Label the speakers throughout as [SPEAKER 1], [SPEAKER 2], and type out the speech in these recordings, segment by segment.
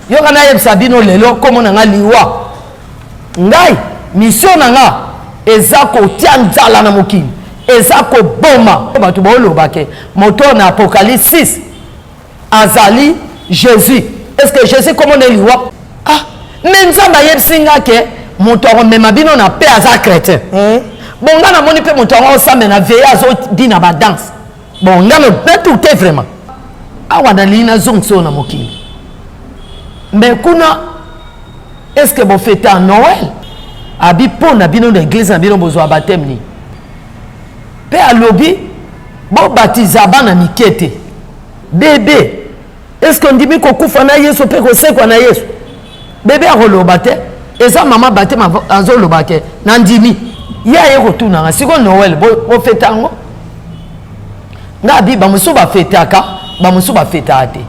[SPEAKER 1] Yo kana yeb sabino lelo comme on a liwa. Ngai mission nanga ezako tianzala na mokili. Ezako boma batu bolo bake. Moto na Apocalypse 6. Azali Jésus. Est-ce que Jésus comme on est liwa? Ah, mais Nzambe yeb singa ke moto remema bino na paix aza chrétien. Bon nga na moni pe moto ensemble na veille azo di na ba danse. Bon nga me tout est vraiment. Awa na lina zongso na mokili. Mais kuna est-ce que vous fêtez à Noël? Abi po na bino na église na bino bozo baptême ni. Pe a lobby bon baptiser bana mikete. Bébé. Est-ce qu'on dit ko kufa na Yesu pe ko sekwa na Yesu? Bébé a roloba te. Et ça maman baptême azo loba ke na ndimi. Ya ye retourna na siko Noël bo fêter ngo. Na bi ba musu ba fêter aka, ba musu ba fêter ate.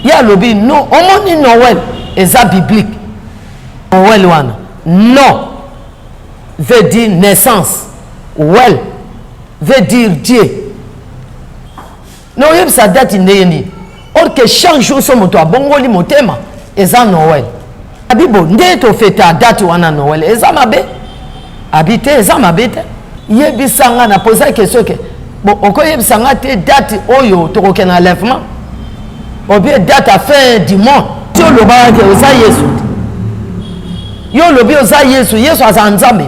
[SPEAKER 1] Ya lobi non, on dit Noël et ça biblique. Noël wana. Non veut dire naissance. Well veut dire Dieu. Non, il y a date indéni. Or que chaque jour son moto a bongoli motema et ça Noël. Abibo ndé to fête à date wana Noël et ça mabe. Habité et ça mabe. Yebi sanga na poser question que bon on connaît sanga te date oyo to ko na enlèvement. Ou bien date à fin du monde. Tu le bas que osa Yesu. Yo le bi osa Yesu, Yesu aza Nzambe.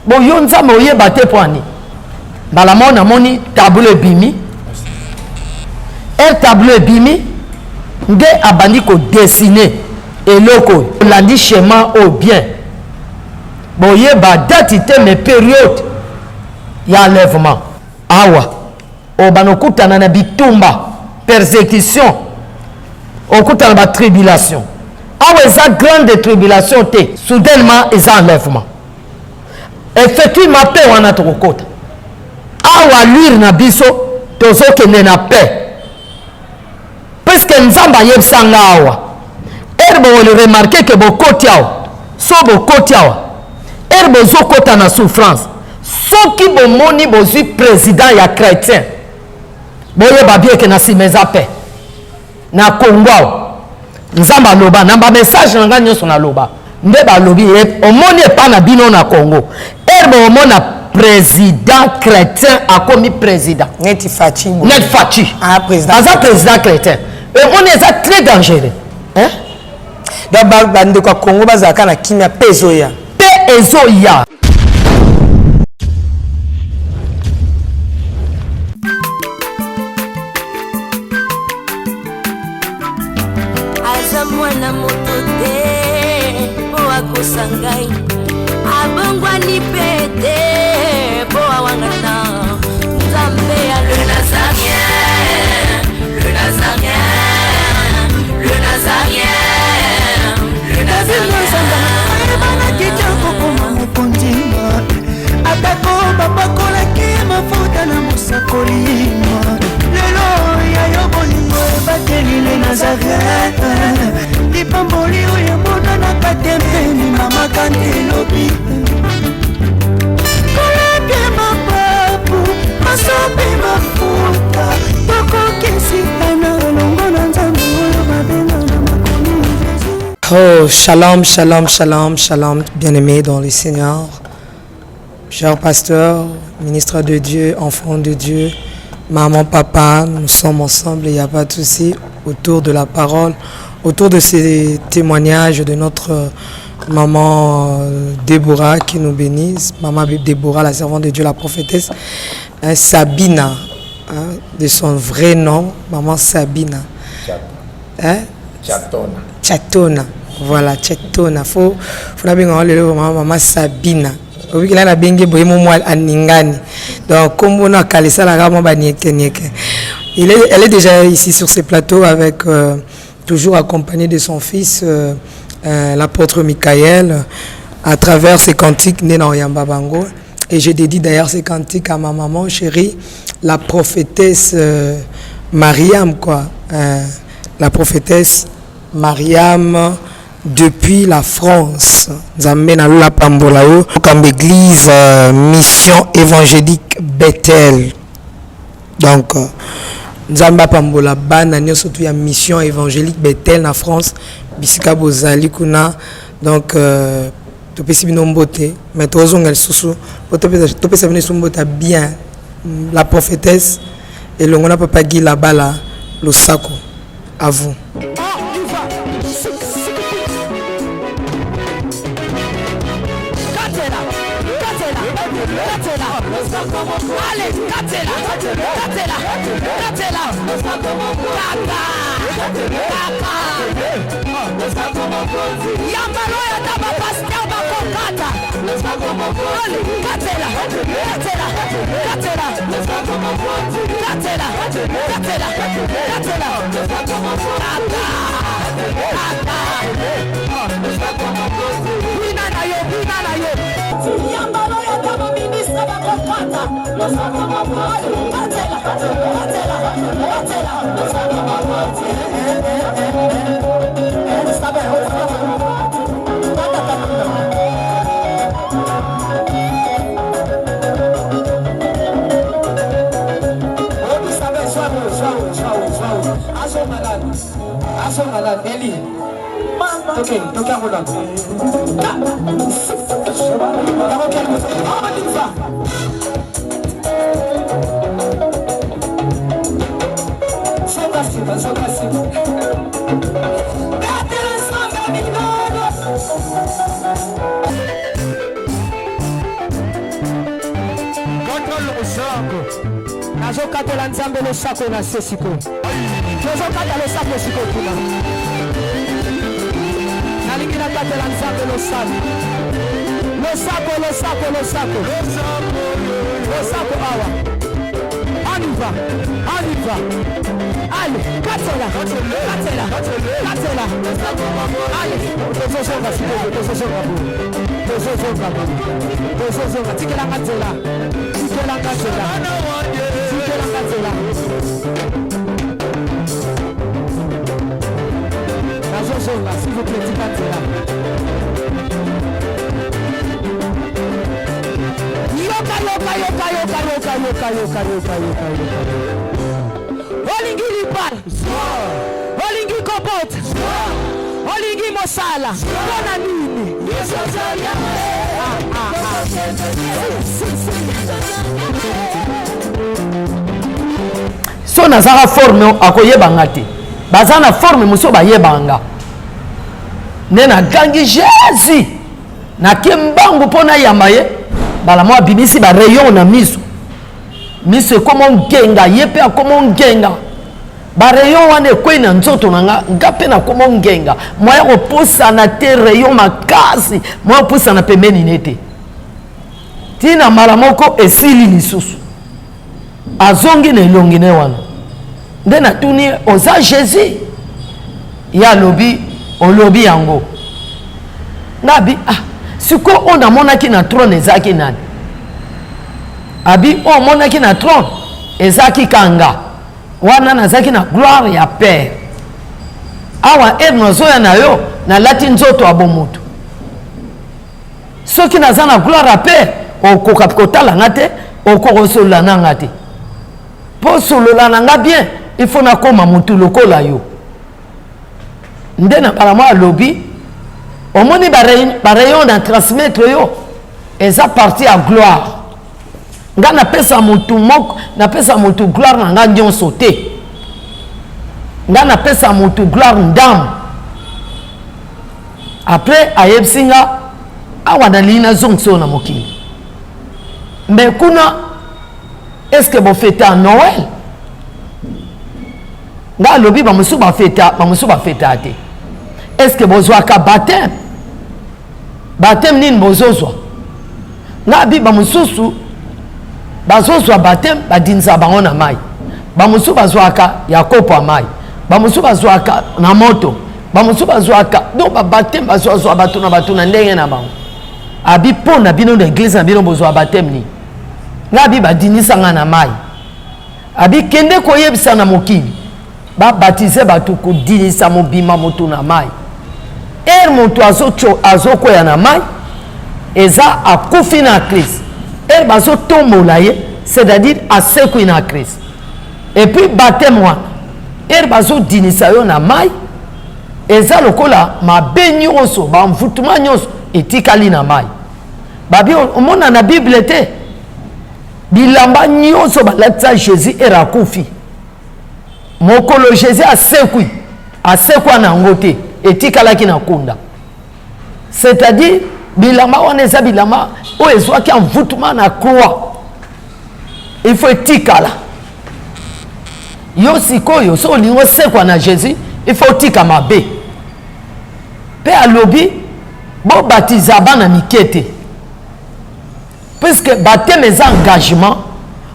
[SPEAKER 1] Bon yo Nzambe oye baté poani. Bala mona moni tableau bimi. Un tableau bimi nde abandi ko dessiner et loko landi schéma au bien. Bon ye ba date ite mes périodes ya enlèvement. Awa. O banokuta na bitumba. Persécution au coup de la tribulation. Ah ouais, ça grande tribulation té soudainement ils enlèvement. Effectivement paix on a trop côté. Ah ouais lire na biso tozo que na paix. Parce que Nzamba yeb sanga awa. Erbo le remarquer que beaucoup tiao, so beaucoup tiao. Erbo zo kota na souffrance. So qui bo moni bozu président ya chrétien. Boye babie ke na simeza paix. Na Congo. Nzamba loba na ba message nga nyoso na loba. Nde ba lobi omoni pa na bino na Congo. Erbo omona président chrétien a commis président.
[SPEAKER 2] Net Fachi.
[SPEAKER 1] Net Fachi.
[SPEAKER 2] Ah président.
[SPEAKER 1] Asa président chrétien. Et on est très dangereux. Hein?
[SPEAKER 2] Donc bande ko Congo bazaka na kimia pezoya.
[SPEAKER 1] Pezoya.
[SPEAKER 3] Mwana moto te po akosangai abongwa ni pete po awangata Nzambe ya le Nazarien, le Nazarien, le Nazarien, le Nazarien.
[SPEAKER 4] Bana kitoko koma mukondima atako babakola ki mafuta na musakolima lelo ya yobolingo bateli le Nazarien. Pamboli oya mona na katempeni mama kantelobi koleke mapapu masope mafuta toko kesitana longo na Nzambe oyo babenga na makomi Jésus.
[SPEAKER 2] Oh, shalom, shalom, shalom, shalom, bien-aimés dans le Seigneur, chers pasteurs, ministres de Dieu, enfants de Dieu, maman, papa, nous sommes ensemble, il n'y a pas de souci, autour de la parole, autour de ces témoignages de notre maman Déborah qui nous bénisse, maman Déborah, la servante de Dieu, la prophétesse, Sabina, de son vrai nom, maman Sabina. Chatona. Voilà, Chatona. Faut bien le maman Sabina. Oui, là, la bengue boyemo moi aningani. Donc, comme on a calé ça, la gamme elle est déjà ici sur ces plateaux avec toujours accompagné de son fils, l'apôtre Michael, à travers ses cantiques nés dans Yambabango. Et je dédie d'ailleurs ces cantiques à ma maman chérie, la prophétesse Mariam, quoi. La prophétesse Mariam depuis la France. Nzambe na lula pambolao comme église mission évangélique Bethel. Donc Nzambe pambola bana nyonso tu ya mission évangélique Bethel na France bisika bozali kuna donc to pesi bino mbote mais tozonga lisusu to pesa bino mbote bien la prophétesse et longona papa Guy la bala le sako à vous.
[SPEAKER 1] Allez, Katela. Yambalo ya taba pasteur bakokata. Allez, Katela. Katela Nzambe le sako na sesiko. Jozo katela le sako siko kuna. Nalingi na katela Nzambe le sako. Le sako awa. On y va. Allez, katela. Allez, Tozo tikela katela. S'il vous plaît, Olingi lipal, Olingi kopot, Olingi mosala, bona nini. So nazara forme akoyebanga te. Bazana forme muso bayebanga. Nena gangi Jésus na kembangu pona yamaye bala mwa bibisi ba rayon na miso comment ngenga yepe comment ngenga ba rayon wane kwena nzoto nanga ngape na comment ngenga moya koposa na te rayon makasi moya posa na pembeni nete tina mara moko esili lisusu azongi na elongi ne wana ndena tuni oza Jésus ya lobi olobi yango nabi siko ona monaki na trône ezaki nani abi o monaki na trône ezaki kanga wana nazaki na gloire ya père awa nozoya na yo na lati nzoto abomutu soki naza na gloire ya père okoka kotala nga te okokosolola nanga te po solola nanga bien il faut nakoma mutu lokola yo nde na bala mwa alobi omoni barayon na transmettre yo eza parti à gloire nga napesa mutu moko napesa mutu gloire na nga nyonso te nga napesa mutu gloire ndambo après ayebisi nga awa nalii nazongisi oyo na mokili mais kuna est-ce que bofete à Noël nga alobi bamosusu bafeta te est-ce que bozwaka baptême nini bozozwa nga bi bamosusu bazozwa baptême badinisa bango na mai bamosusu bazwaka ya kopo ya mai bamosusu bazwaka na moto bamosusu bazwaka donc baptême bazozwa bato na ndenge na bango abi mpo na bino na église na bino bozwa baptême nini nga bi badinisanga na mai abi kende koyebisa na mokili babatize bato kodinisa mobima moto na mai moto azokwea na mai eza akufi na Christ bazotombola ye c'est-à-dire asekwi na Christ et puis baptême wana bazodinisa yo na mai eza lokola mabe nyonso bamvutuma nyonso etikali na mai babi omona na bible te bilamba nyonso balatisa Jésus erakufi mokolo Jésus asekwa na yango te etikalaki na kunda c'est-à-dire bilamba wana eza bilamba oyo ezwaki amvutuma na croix il faut etikala yo sikoyo so olingo sekwa na Jésus il faut tika mabe pe alobi bo baptiza bana mikete puisque baptême eza engagement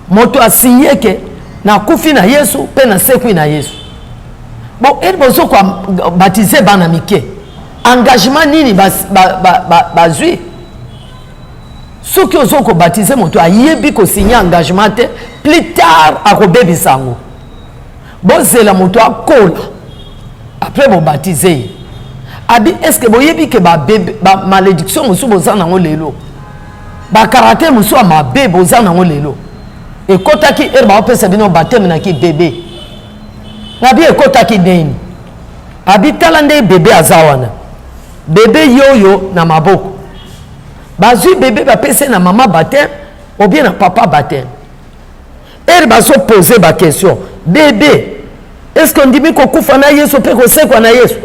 [SPEAKER 1] moto asigné ke na kufi na Yesu pe na sekwi na Yesu bon et bozo kwa baptiser bana mike engagement nini bazui soki ozoko baptiser moto ayebi ko signer engagement te plus tard akobebisa yango bozela moto akola après bo baptiser abi est-ce que boyebi ke ba malédiction mosu boza nango lelo ba caractère mosu ma bébé boza nango lelo ekotaki ba opesa bino baptême na ki bébé na bi ekotaki neni abi tala nde bébé azawana bébé yoyo na maboko bazui bébé bapesa na maman baptême ou bien na papa baptême baso poser ba question bébé est-ce qu'on dit ko kufa na Yesu pe ko sekwa na Yesu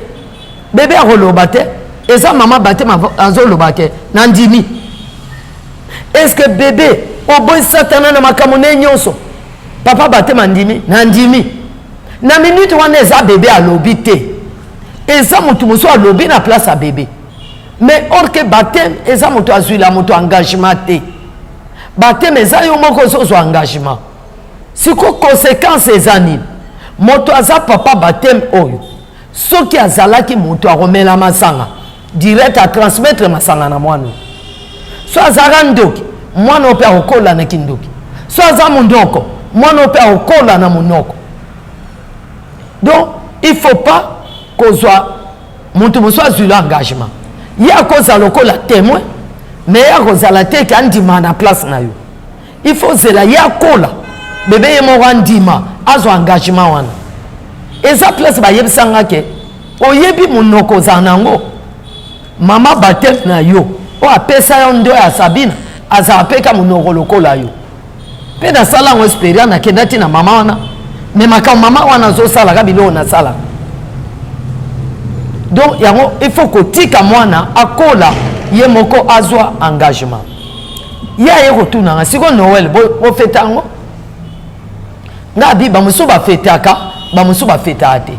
[SPEAKER 1] bébé akoloba te eza maman baptême azoloba te na ndimi est-ce que bébé oboyi satana na makambo ne nyonso papa baptême ndimi na ndimi na minute wana eza bébé alobi te eza moto mosu alobi na place à bébé mais or que baptême eza moto azwi la moto engagement te baptême eza yo moko ozozwa engagement siko conséquence eza nini moto aza papa baptême oyo soki azalaki moto akomela masanga direct à transmettre masanga na mwana so azaka ndoki mwana ope akokola na kindoki so aza monoko mwana ope akokola na monoko donc il faut pas kozwa moto mosu azwi engagement ye akozala lokola témoin mais ye akozala te ke andima na place na yo il faut zela ye akola bebe ye moko andima azwa engagement wana eza place bayebisanga ke oyebi monoko ozala nango mama baptême na yo oyo apesa yo ndo ya Sabina azala peka monoko lokola yo mpe nasala yango espéria nakenda ti na mama wana me makambo mama wana azosalaka biloko nasala donc yango il faut kotika mwana akola ye moko azwa engagement ye aye kotunanga siko Noël bofeta yango nga bi bamosusu bafetaka bamosusu bafetaka te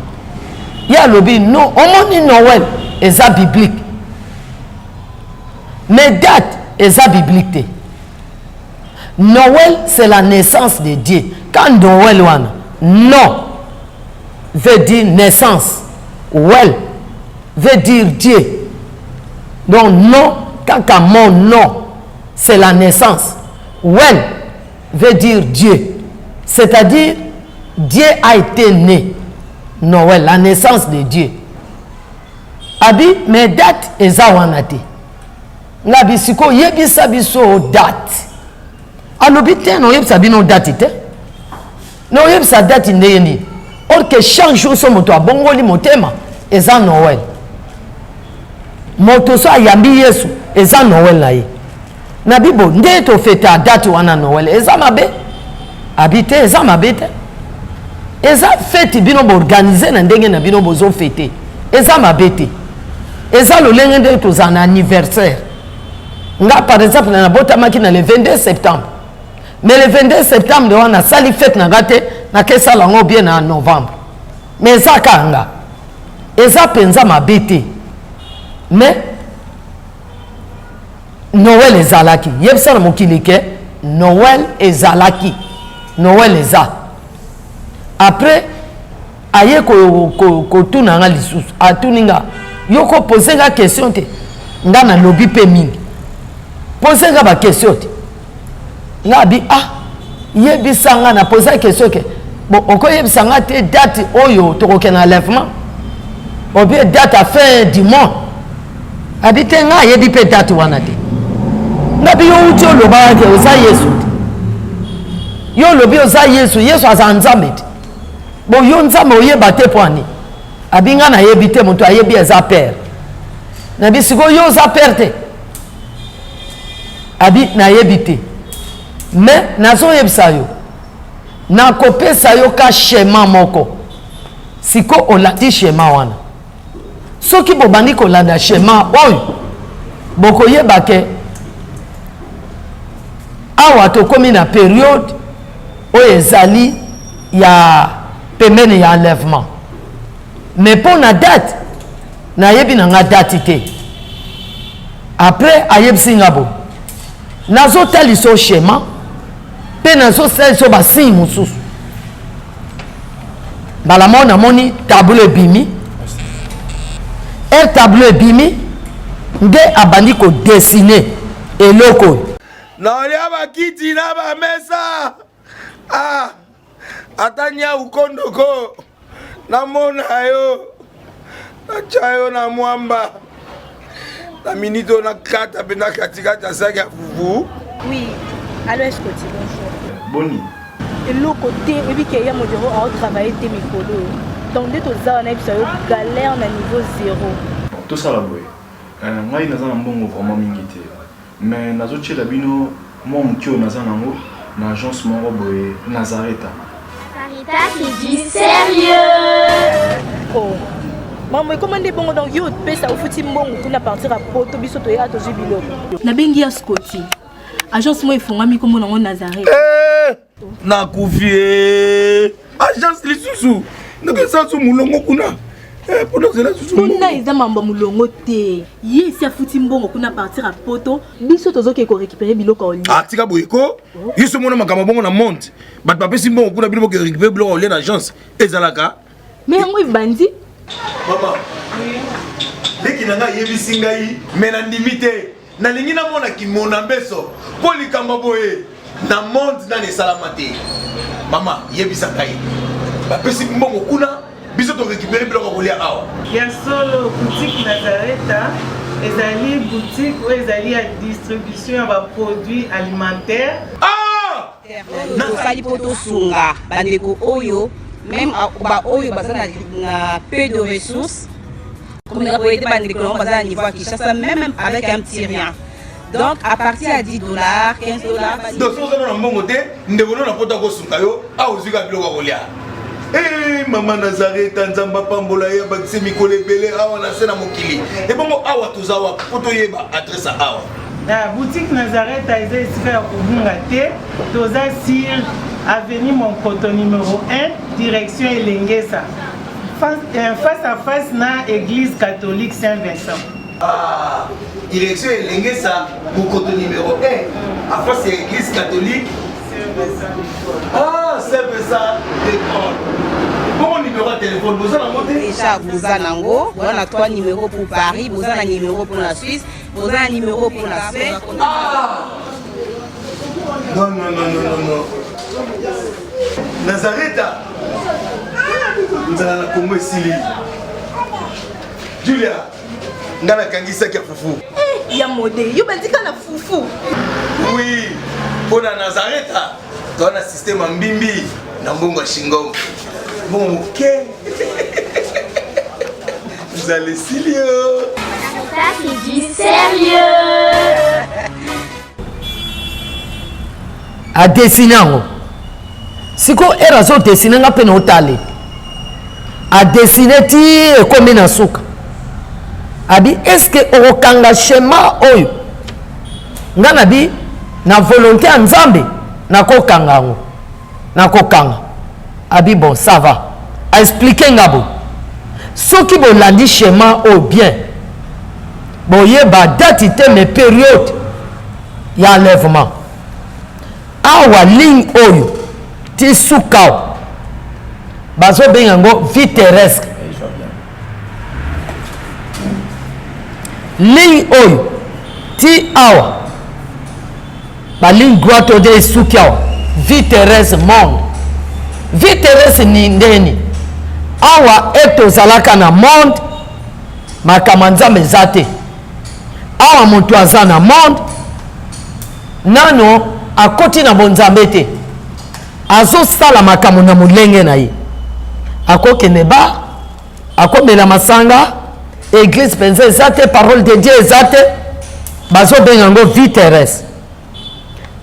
[SPEAKER 1] ye alobi non omoni Noël eza biblique mais date eza biblique te Noël c'est la naissance de Dieu quand Noël wana non veut dire naissance well veut dire Dieu donc non quand mon nom c'est la naissance well veut dire Dieu c'est-à-dire Dieu a été né Noël la naissance de Dieu abi mais date eza wana te nga bisiko yebisa biso date alobi te no yebisa bino date te no yebisa date ndenge nini or que chaque jour so moto abongoli motema eza Noël moto so ayambi Yesu eza Noël na ye na bibo nde tofeta date wana Noël eza mabe abi te eza mabe te eza fete bino boorganize na ndenge na bino bozo fete eza mabe te eza lolenge nde tozala na anniversaire nga par exemple na botamaki na le 22 septembre mais le 22 septembre wana sali fête na gate na kesala ngo bien na novembre mais eza kanga eza penza mabe te mais Noël ezalaki yebisa na mokili ke Noël ezalaki Noël eza après aye kotuna nga lisusu atuninga yoko pose nga question te nga na lobi pe mingi pose nga ba question te nga bi yebisa nga na pose question ke bon oko yebisa nga te date oyo tokoke na enlèvement ou bien date à fin du monde habite nga yebi pe date wana te nga bi yo uti oloba ke oza Yesu te yo lobi oza Yesu Yesu aza Nzambe bon yo Nzambe oyeba te poani abinga na yebi te moto ayebi eza père na bisiko yo oza père te abi na yebi te mais nazo yebisa yo na kopesa yo ka schéma moko siko olandi schéma wana soki bobandi kolanda schéma oyo bokoyeba ke awa tokomi na période oyo ezali ya pembeni ya enlèvement mais mpo na date nayebi nanga date te après ayebisi nga bo nazotalisa schéma mpe nazosalisa basigne mosusu mbala mo namoni tableau ebimi tableau ebimi nde abandi kodesine eloko oyo
[SPEAKER 5] naolia bakiti na bamesa ata nya ukondoko namona yo natya yo na mwamba na minute oyo nakata mpe na katikati ya saki ya fufu.
[SPEAKER 6] Oui, allo est-ce que tu bonjour
[SPEAKER 5] boni
[SPEAKER 6] eloko te oyebi ke ya modero aotravaille te mikolo donc nde toza na biso yo galère na niveau 0
[SPEAKER 7] tosala boye ngai naza na mbongo vraiment mingi te mais nazotiela bino mwa moki oyo naza nango na agence moko boye Nazareta.
[SPEAKER 3] Sarita qui dit sérieux.
[SPEAKER 6] Oh maman comment nde bongo donc yo pesa ofuti mbongo kuna partir a poto biso toya tozwi biloko nabengi ya Scotty agence mo efungami kombo nango Nazareta.
[SPEAKER 5] nakufi agence lisusu nakesa so mulongo kuna
[SPEAKER 6] kuna eza mambo mulongo te ye esi afuti mbongo kuna partir a poto biso tozoke ko récupérer biloko olia
[SPEAKER 5] tika boyeko yeso mona makambo bongo na monde bato bapesi mbongo kuna bino boke récupérer biloko olia na agence ezalaka
[SPEAKER 6] mais yango ebandi
[SPEAKER 5] mama leki na ngai yebisi ngai me na ndimi te nalingi namona kimona mbeso mpo likambo boye na monde nani esalama te mama yebisa ngai bapesi mbongo kuna biso to récupérer biloko kolia awa
[SPEAKER 8] ya solo boutique Nazareta ezali boutique oyo ezali ya distribution ya baproduits alimentaires
[SPEAKER 9] tosali mpo tosunga bandeko oyo même baoyo baza na peu de ressources comme la boyete bandeko nango baza na niveau ya Kinshasa même avec un petit rien donc à partir ya $10 $15
[SPEAKER 5] donc so ozana na mbongo te ndeko no na poto akosunga yo awa ozwika biloko kolia mama Nazareta Nzambe apambola ye bakise mikolo ebele awa na se na mokili ebongo awa toza wa po toyeba adresse awa
[SPEAKER 8] na boutique Nazareta eza esika ya kobunga te toza sur avenue Monkoto numéro 1 direction Elengesa face à face na église catholique Saint-Vincent.
[SPEAKER 5] Direction Elengesa Monkoto numéro 1 à face à l'église catholique Saint-Vincent d'école. Bon numéro de téléphone, vous avez monté
[SPEAKER 9] déjà vous avez nango, vous avez 3 numéros pour Paris, vous avez un numéro pour la Suisse, vous avez un numéro pour la Suède.
[SPEAKER 5] Non. Nazareta. Nous allons la Congo Sili. Julia, nous allons kangisa kia fufu.
[SPEAKER 6] Ya modé, yo bandika na fufu.
[SPEAKER 5] Oui, pour la Nazareta, tu as un système mbimbi na mbongo shingo. Bon, ok. Vous allez Silio.
[SPEAKER 3] Sarita qui dit sérieux.
[SPEAKER 1] A dessiner ngo siko erazo dessiner nga pe na otale a dessiner ti ekomi na suka abi est-ce que okanga schéma oyo nga na bi na volonté ya Nzambe nakokanga ngo nakokanga abi bon ça va a expliquer nga bo soki bolandi schéma oyo bien boyeba date te me période ya enlèvement awa ligne oyo ti sukao bazobenga ngo vie terrestre ligne oyo ti awa baligne droite oyo esuki awa vie terrestre monde vie terrestre ni ndeni awa etozalaka na monde makambo Nzambe eza te awa moto aza na monde nano akoti na bonzambe te azosala makambo na molenge na ye akokende ba akomela masanga église mpenza eza te parole de dieu eza te bazobenga yango vie terrestre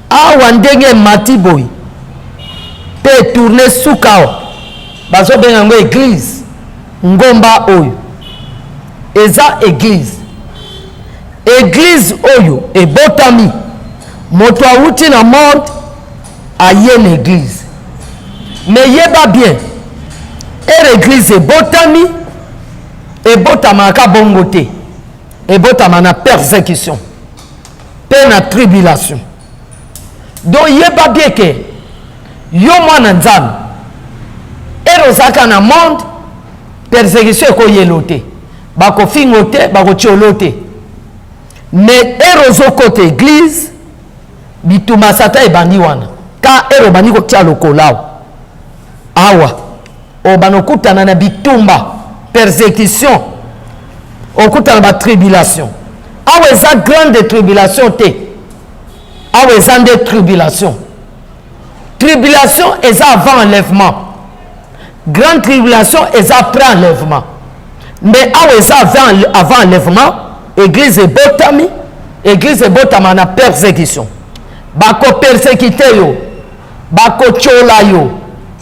[SPEAKER 1] awa ndenge emati boye mpe tourne suka awa bazobenga yango église ngomba oyo eza église oyo ebotami moto awuti na monde aye na église mais yeba bien église ebotami ebotamaka bongo te ebotama na persécution mpe na tribulation donc yeba bien ke yo mwana nzambe ozalaka na monde persécution ekoyelo te bakofingo te bakotiolo te mais ozokota église bituma sata ebandi wana ka bandi kotia lokolao awa obanokutana na bitumba persécution okutana ba tribulation awa eza grande tribulation te awa eza nde tribulation eza avant enlèvement grande tribulation eza après enlèvement mais awa eza avant enlèvement église ebotama na persécution bakopersécuté yo bakotiola yo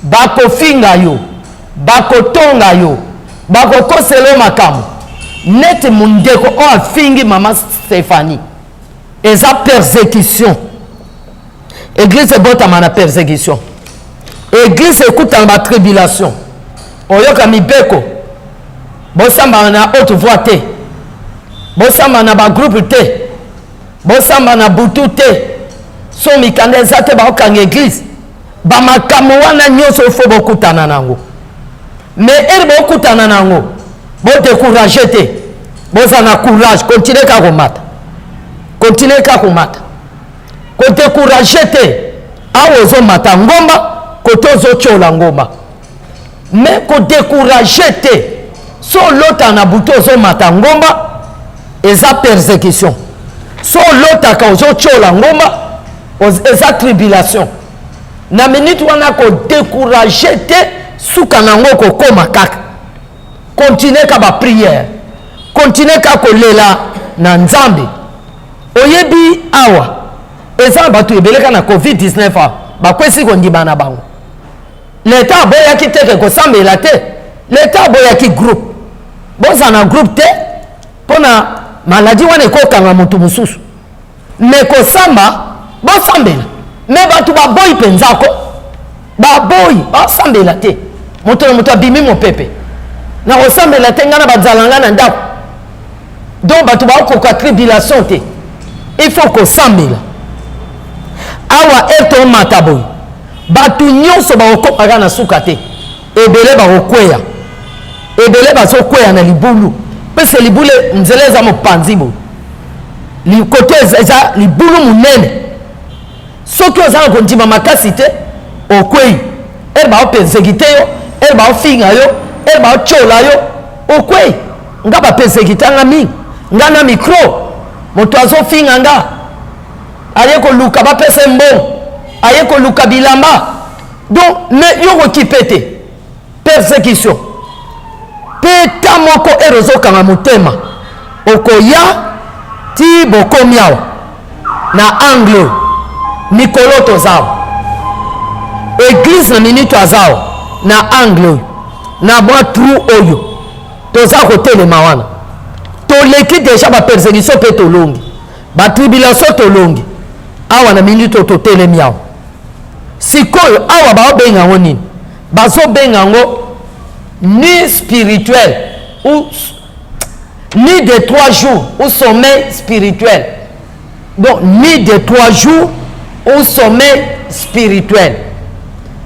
[SPEAKER 1] bakofinga yo bakotonga yo bakokosela makambo neti mundeko oyo afingi mama Stéphanie eza persécution église ebotama na persécution église ekutana ba tribulation oyoka mibeko bosamba na haute voix te bosamba na bagroupe te bosamba na butu te so mikanda eza te baokanga église bamakambo wana nyonso fo bokutana nango mais bokutana nango bodécourage te boza na courage continue ka komata kodécourage te awa ozomata ngomba kote ozotiola ngomba mais kodécourage te so olota na butu ozomata ngomba eza persécution so olotaka ozotiola ngomba eza tribulation na minute wana kodécourage te suka nango kokoma kaka continue ka baprière continue ka kolela na nzambe oyebi awa eza bato ebeleka na covid-19 awa bakwesi kondima na bango leta aboyaki teke kosambela te leta aboyaki groupe boza na groupe te mpona maladi wana ekokanga moto mosusu me kosamba bosambela me bato baboyi mpenzako baboyi basambela te moto na moto abimi mopepe na kosambela te nga na bazalanga na ndako donc bato baokoka tribulation te il faut kosambela awa etomata boyi bato nyonso bakokomaka na suka te ebele bakokweya ebele bazokweya na libulu pese libulu nzela eza mopanzi boyi likote eza libulu monene soki oza na kondima makasi te okweyi ere baopersekite yo ere baofinga yo ere baotiola yo okweyi nga bapersekitanga mingi nga na mikro moto azofinga nga aye koluka bapesa mbongo aye koluka bilamba donc me yo kokipe te persécution mpe ta moko ere ozokanga motema okoya ti bokomi awa na angle mikolo tozawa église na minute azawa na angle oyo na mwa trou oyo toza kotelema wana toleki deja bapersécution mpe tolongi batribulation tolongi awa na minute totelemi awa sikoyo awa baobenga yango nini bazobenga yango ni spirituel ou ni de 3 jours ou sommeil spirituel donc ni de 3 jours ou sommeil spirituel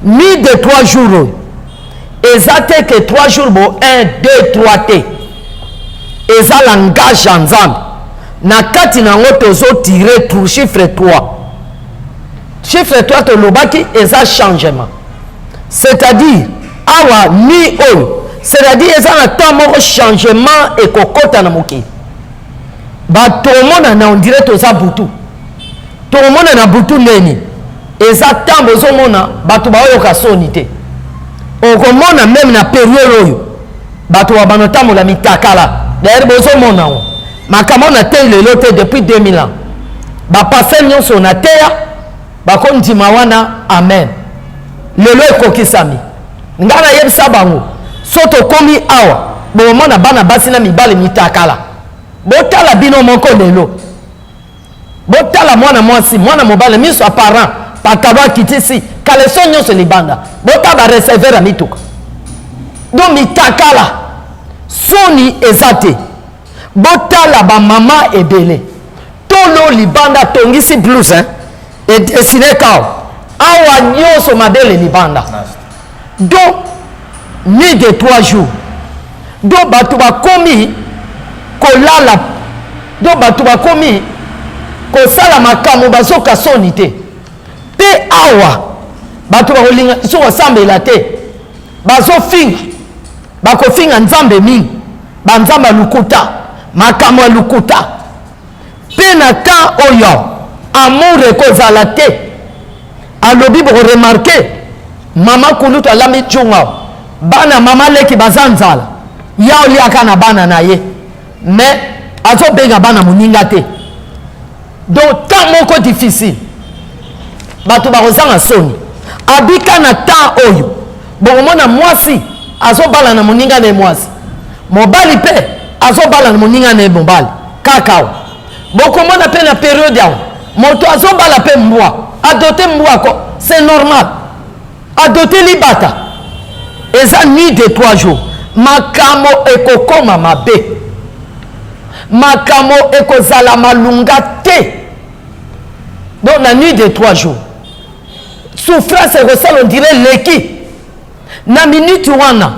[SPEAKER 1] ni de 3 jours oyo eza te ke 3 jours bo 1 2 3 te eza langage ya nzambe na kati na yango tozotire tout chiffre 3 chiffre 3 tolobaki eza changement c'est-à-dire awa ni oyo c'est-à-dire eza na temps moko changement ekokota na mokili bato omona na ondire toza butu tomona na butu neni Exactement, bozomona bato baoyoka soni te. Okomona même na période oyo bato wa banotambola mitakala. D'ailleurs bozomona o. Makambo na te lelo te depuis 2000 ans. Ba passer nyonso na teya bakondima wana amen. Lelo ekokisami. Ngana yebisa bango. Soto komi awa bomona bana basi na mibale mitakala. Botala bino moko lelo. Botala mwana mwasi, mwana mobale miso apparent, pataba kitisi, kaleso nyonso libanda. Botaba receveur a mituka. Do mitakala. Soni ezate. Botala ba mama ebele. Tolo libanda tongisi blues hein. Et dessiné kao. Awa nyonso madele libanda. Donc ni de 3 jours. Donc batu ba komi kolala. Donc batu ba komi kosala makambo bazoka soni te. Pe awa batu ba kolinga so wasambela te. Bazo finga. Bako finga Nzambe mingi. Ba Nzamba lukuta. Makambo lukuta. Pe na temps oyo amour ekozala te. Alobi bo remarquer mama kuluta lami chunga. Bana mama leki bazanzala. Ya oliaka na bana na ye. Mais azo benga bana muninga te. Donc temps moko difficile. Bato bakozanga soni. Abika na temps oyo. Bomona mwasi azo bala na muninga na mwasi. Mobali pe azo bala na muninga na mobali. Kakao. Bokomona pe na période yao. Moto azo bala pe mbwa. Adote mbwa ko. C'est normal. Adote libata. Eza nuit de 3 jours. Makamo ekokoma mabe. Makamo ekozala malunga te. Donc la nuit de 3 jours. Souffrance et ressent on dirait leki. Na minute wana.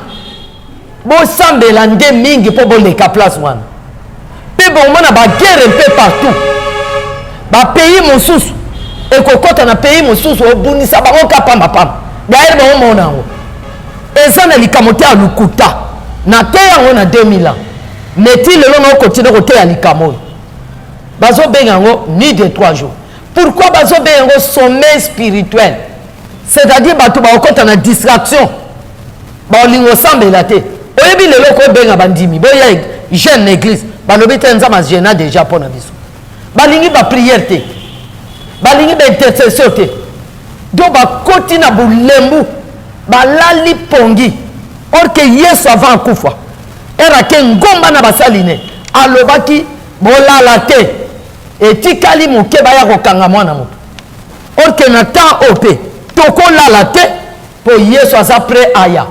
[SPEAKER 1] Bo sambela nde mingi po bo leka place wana. Pe bon mona ba guerre un peu partout. Ba pays mosusu. Ekokota na pays mosusu obunisa ba okapa mapam. D'ailleurs ba mona ngo. Eza na likamote ya lukuta. Na te yango na 2000 ans. Meti lelo na continue kote ya likamo. Bazo benga ngo ni de 3 jours. Pourquoi bazo benga ngo sommeil spirituel? C'est-à-dire bato ba okota na distraction. Ba olingo sambela te. Oyebi lelo ko benga bandimi. Boya jeune église. Ba lobi te Nzamba jena déjà pour na biso. Ba lingi ba prière te. Ba lingi ba intercession te. Do ba koti na bulembu. Ba lali pongi. Or que Yesu avant kufa. Era ke ngomba na basaline. Alobaki bolala te. Etikali moke baya kokanga mwana moto. Or que na temps opé. Toko lala te. Po Yesu asa prêt aya.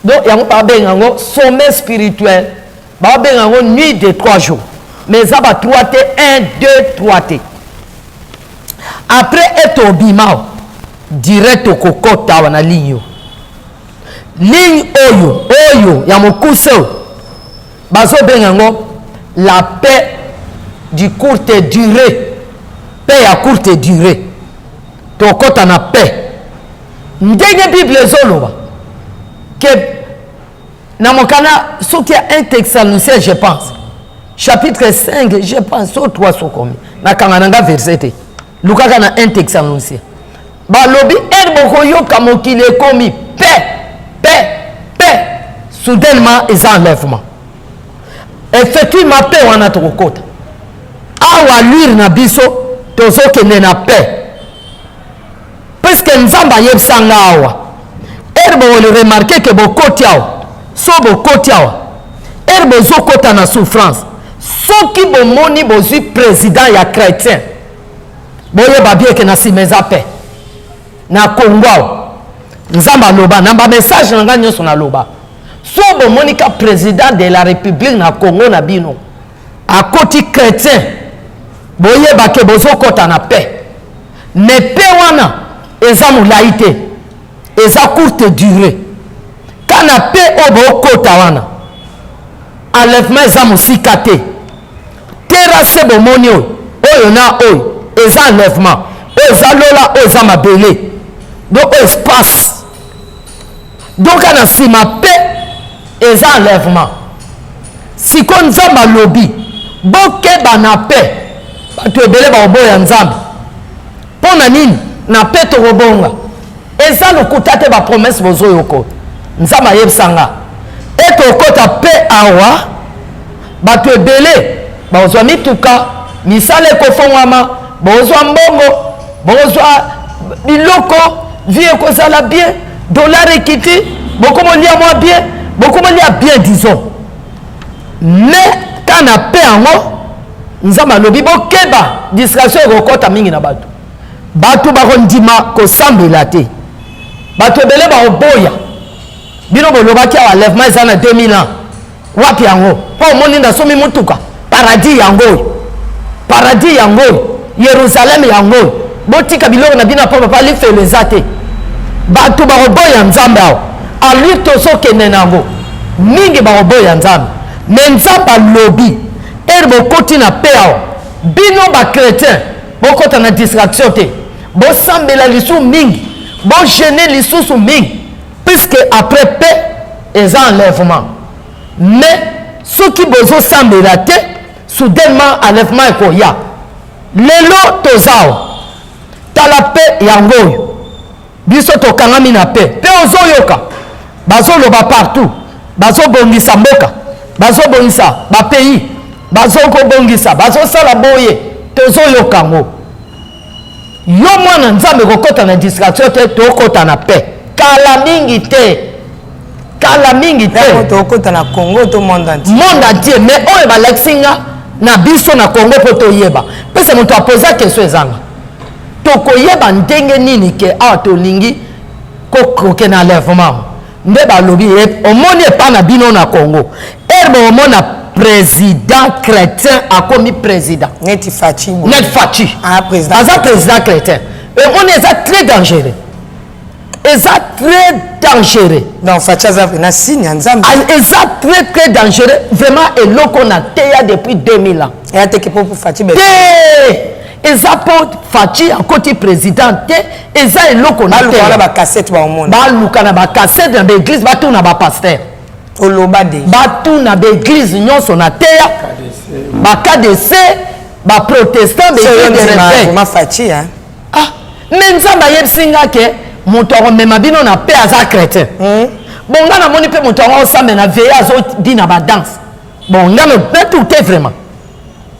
[SPEAKER 1] Donc yango ba benga ngo sommeil spirituel. Ba benga ngo nuit de 3 jours. Mais ça va 3 te 1 2 3 te. Après être au bimao direct au kokota wana ligne. Ligne oyo ya mokuse bazo benga ngo la paix du courte durée. Paix à courte durée. Tokota na paix. Ndenge Bible zoloba que na mokana soki ya 1 Thessaloniciens je pense chapitre 5 je pense au 3 sokomi na kangananga verset lukaka na 1 Thessaloniciens balobi boko yoka mokili ekomi paix soudainement ils enlèvement effectivement paix wana tokokota awa lire na biso tozokende na paix parce que Nzamba yebsanga awa erbo le remarquer que bokoti awa so bokoti awa erbo zokota na souffrance soki bomoni bozwi président ya chrétien boyeba bien que na simeza paix na Congo awa Nzamba loba na ba message na nga nyonso na loba so bomonika président de la république na Congo na bino a koti chrétien boyeba ke bozokota na paix mais paix wana eza molai te eza courte durée kana paix oyo bokota wana enlèvement eza mosika te terase bomoni oyo na oyo eza enlèvement oyo eza lola oyo eza mabele donc oyo espace donc na nsima paix eza enlèvement siko Nzambe alobi bokeba na paix bato ebele baoboya Nzambe mpo na nini na paix tokobonga eza lokuta te bapromese bozoyoko nzambe ayebisanga etokota paix awa bato ebele bozwa mituka misala ekofongwama bozwa mbongo bozwa biloko vie ekozala bien dollar ekiti bokomolia mwa bien bokomolia bien disons mais kana paix yango nzambe alobi bokeba distraction ekokota mingi na bato bato bakondima kosambela te bato ebele bakoboya bino bolobaki awa lèvement eza na 2000 ans wapi yango mpo omoni ndasomi mutuka paradis yango oyo paradis yango oyo Yerusalem yango oyo botika biloko na bino mpo papa lifelo eza te bato bakoboya nzambe awa alui tozokende nango mingi bakoboya nzambe me nzambe alobi ere bokoti na pe awa bino bakretien bokota na distraction te bosambela lisusu mingi bogene lisusu mingi puisque après paix eza enlèvement mais soki bozosambela te soudainement enlèvement ekoya lelo tozawa tala paix yango oyo biso tokangami na paix mpe ozoyoka bazoloba partout bazobongisa mboka bazobongisa bapays bazokobongisa bazosala boye tozoyoka yango yo mwana nzambe kokota na distraction te tokota na paix kala mingi te
[SPEAKER 2] tokota na Congo to monde
[SPEAKER 1] entier mais oyo balaksinga na biso na Congo po toyeba pese moto aposa question ezanga tokoyeba ndenge nini ke awa tolingi koke na enlèvement nde balobi omoni epa na bino na Congo erbe omona président chrétien akomi président
[SPEAKER 2] net fachi
[SPEAKER 1] aza président chrétien omoni eza très dangereux
[SPEAKER 2] donc fachi aza na signe ya nzambe
[SPEAKER 1] eza très dangereux vraiment eloko na teya depuis 2000 ans
[SPEAKER 2] eya teke po fachi
[SPEAKER 1] te eza po fachi akoti président te eza eloko na teya
[SPEAKER 2] na bakassette baomona
[SPEAKER 1] baluka na bakassette na baeglise batuna bapaster
[SPEAKER 2] oloba de
[SPEAKER 1] batuna baeglise nyonso na teya bakadc baprotestant
[SPEAKER 2] fachi
[SPEAKER 1] me nzambe ayebisinga ke moto akomema bino na paix aza chrétien bonga namoni mpe moto yango osambe na veye azodina badanse bonga metu te vraiment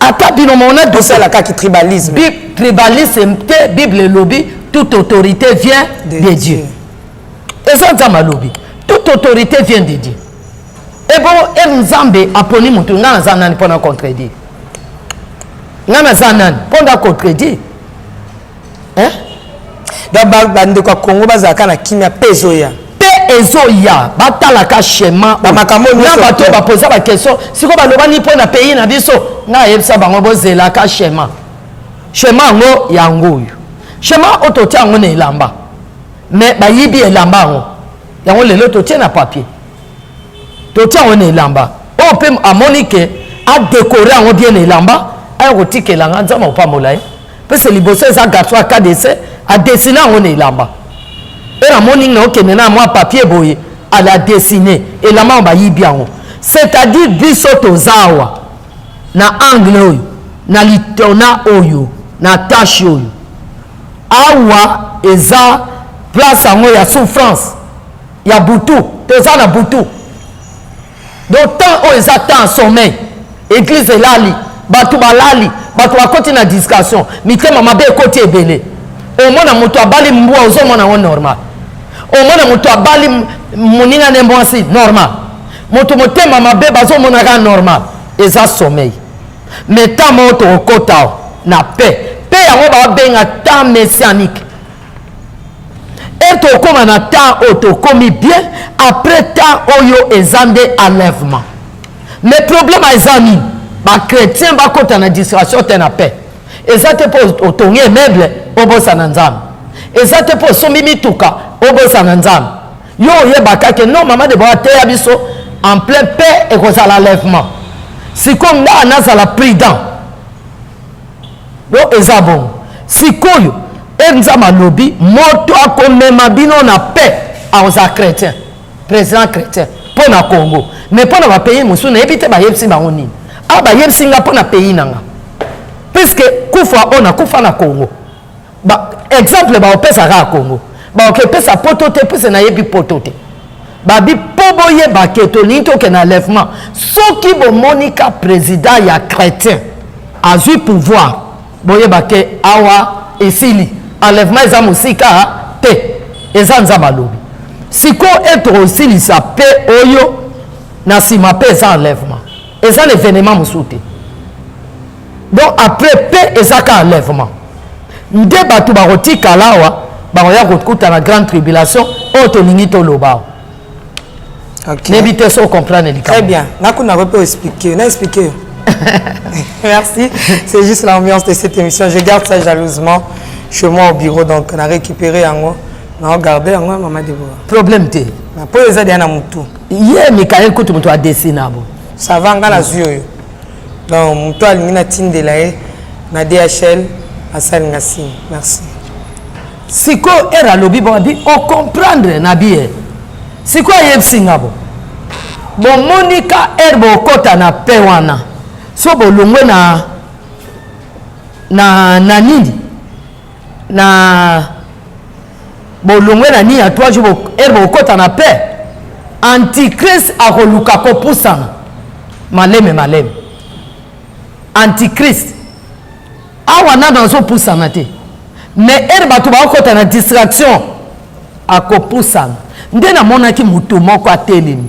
[SPEAKER 1] ata bino mona
[SPEAKER 2] dosala kaki tribalisme
[SPEAKER 1] te bible elobi toute autorité vient de Dieu eza nzambe alobi toute autorité vient de Dieu ebo nzambe aponi moto nga naza nani mpona contredire nga naza nani mpona contredire
[SPEAKER 2] bandeko ya Congo bazalaka na kimia mpe ezoya
[SPEAKER 1] batalaka schéma na bato bapoza baquestion sikoyo balobani mpo na pays na biso nga ayebisa bango bozelaka schéma yango yango oyo schéma oyo totia yango na elamba mais bayibi elamba yango lelo totie na papier totia yango na elamba oyo mpe amoni ke adekore yango bien na elamba aya kotikelanga nzambe opambola ye pese liboso eza garçon akadese adesine yango na elamba e namoni na okende na mwa papier boye ala desine elamba yango bayibi yango c'est-à-dire biso tozawa na angle oyo na litona oyo na tashe oyo awa eza place yango ya souffrance ya butu toza na butu donc temps oyo eza temps sommeil église elali bato balali bato bakoti na discussion mitema mabe ekoti ebele omona moto abali mbwa ozomona yango normal omona moto abali moninga ne mwasi normal moto motema mabe bazomonaka normal eza sommeil mais temps moko tokokota na paix paix yango babenga temps messianique et tokoma na temps oyo tokomi bien après temps oyo eza nde enlèvement mais problème eza nini bakretien bakota na distraction te na paix eza te mpo otongi emeuble obosana nzambe eza te mpo osombi mituka obosana nzambe yo oyebaka ke non mama de boa teya biso en plein paix ekozala enlèvement sikoyo ngai nazala prudent yo eza bongo sikoyo nzambe alobi moto akomema bino na paix akozala chrétien président chrétien mpo na Congo mais mpo na bapays mosusu nayebi te bayebisi bango nini bayebisi nga mpo na pays nanga puisque kufa oyo nakufa na Congo exemple baopesa kaka Congo baokepesa poto te puse nayebi poto te babi po boyeba ke tolingi tokende enlèvement soki bomoni ka président ya chrétien azwi pouvoir boyeba ke awa esili enlèvement eza mosika te eza nzambe alobi sikoyo etre osilisa mpe oyo na nsima mpe eza enlèvement eza l'événement mosusu te donc après mpe eza ka enlèvement nde bato bakotikala awa bakoya kokuta na grande tribulation oyo tolingi toloba nebi te so comprendre likambo.
[SPEAKER 2] Très bien. Nakuna peut expliquer. Na expliquer. Merci. C'est juste l'ambiance de cette émission. Je garde ça jalousement chez moi au bureau. Donc, on a récupéré en moi. On a regardé en moi, maman Déborah.
[SPEAKER 1] Problème te.
[SPEAKER 2] Pour les aider à moutou.
[SPEAKER 1] Hier, Michael, quand tu as dessiné.
[SPEAKER 2] Ça va, on a la yeux. Donc, moutou a l'imina tindelae. Na DHL, à Salingassi. Merci.
[SPEAKER 1] Si quoi era lobby, on comprendre Nabi. Si quoi yeb singabo. Bon Monica erbo kota na pewana. So bo lungwe na nini. Na bo lungwe na ni atwa jo erbo kota na pe. Antichrist akoluka ko pusana. Maleme. Antichrist. Awa na dans so pusana te. Mais erba to ba kota na distraction akopusana. Nde na monaki mutu moko atelemi.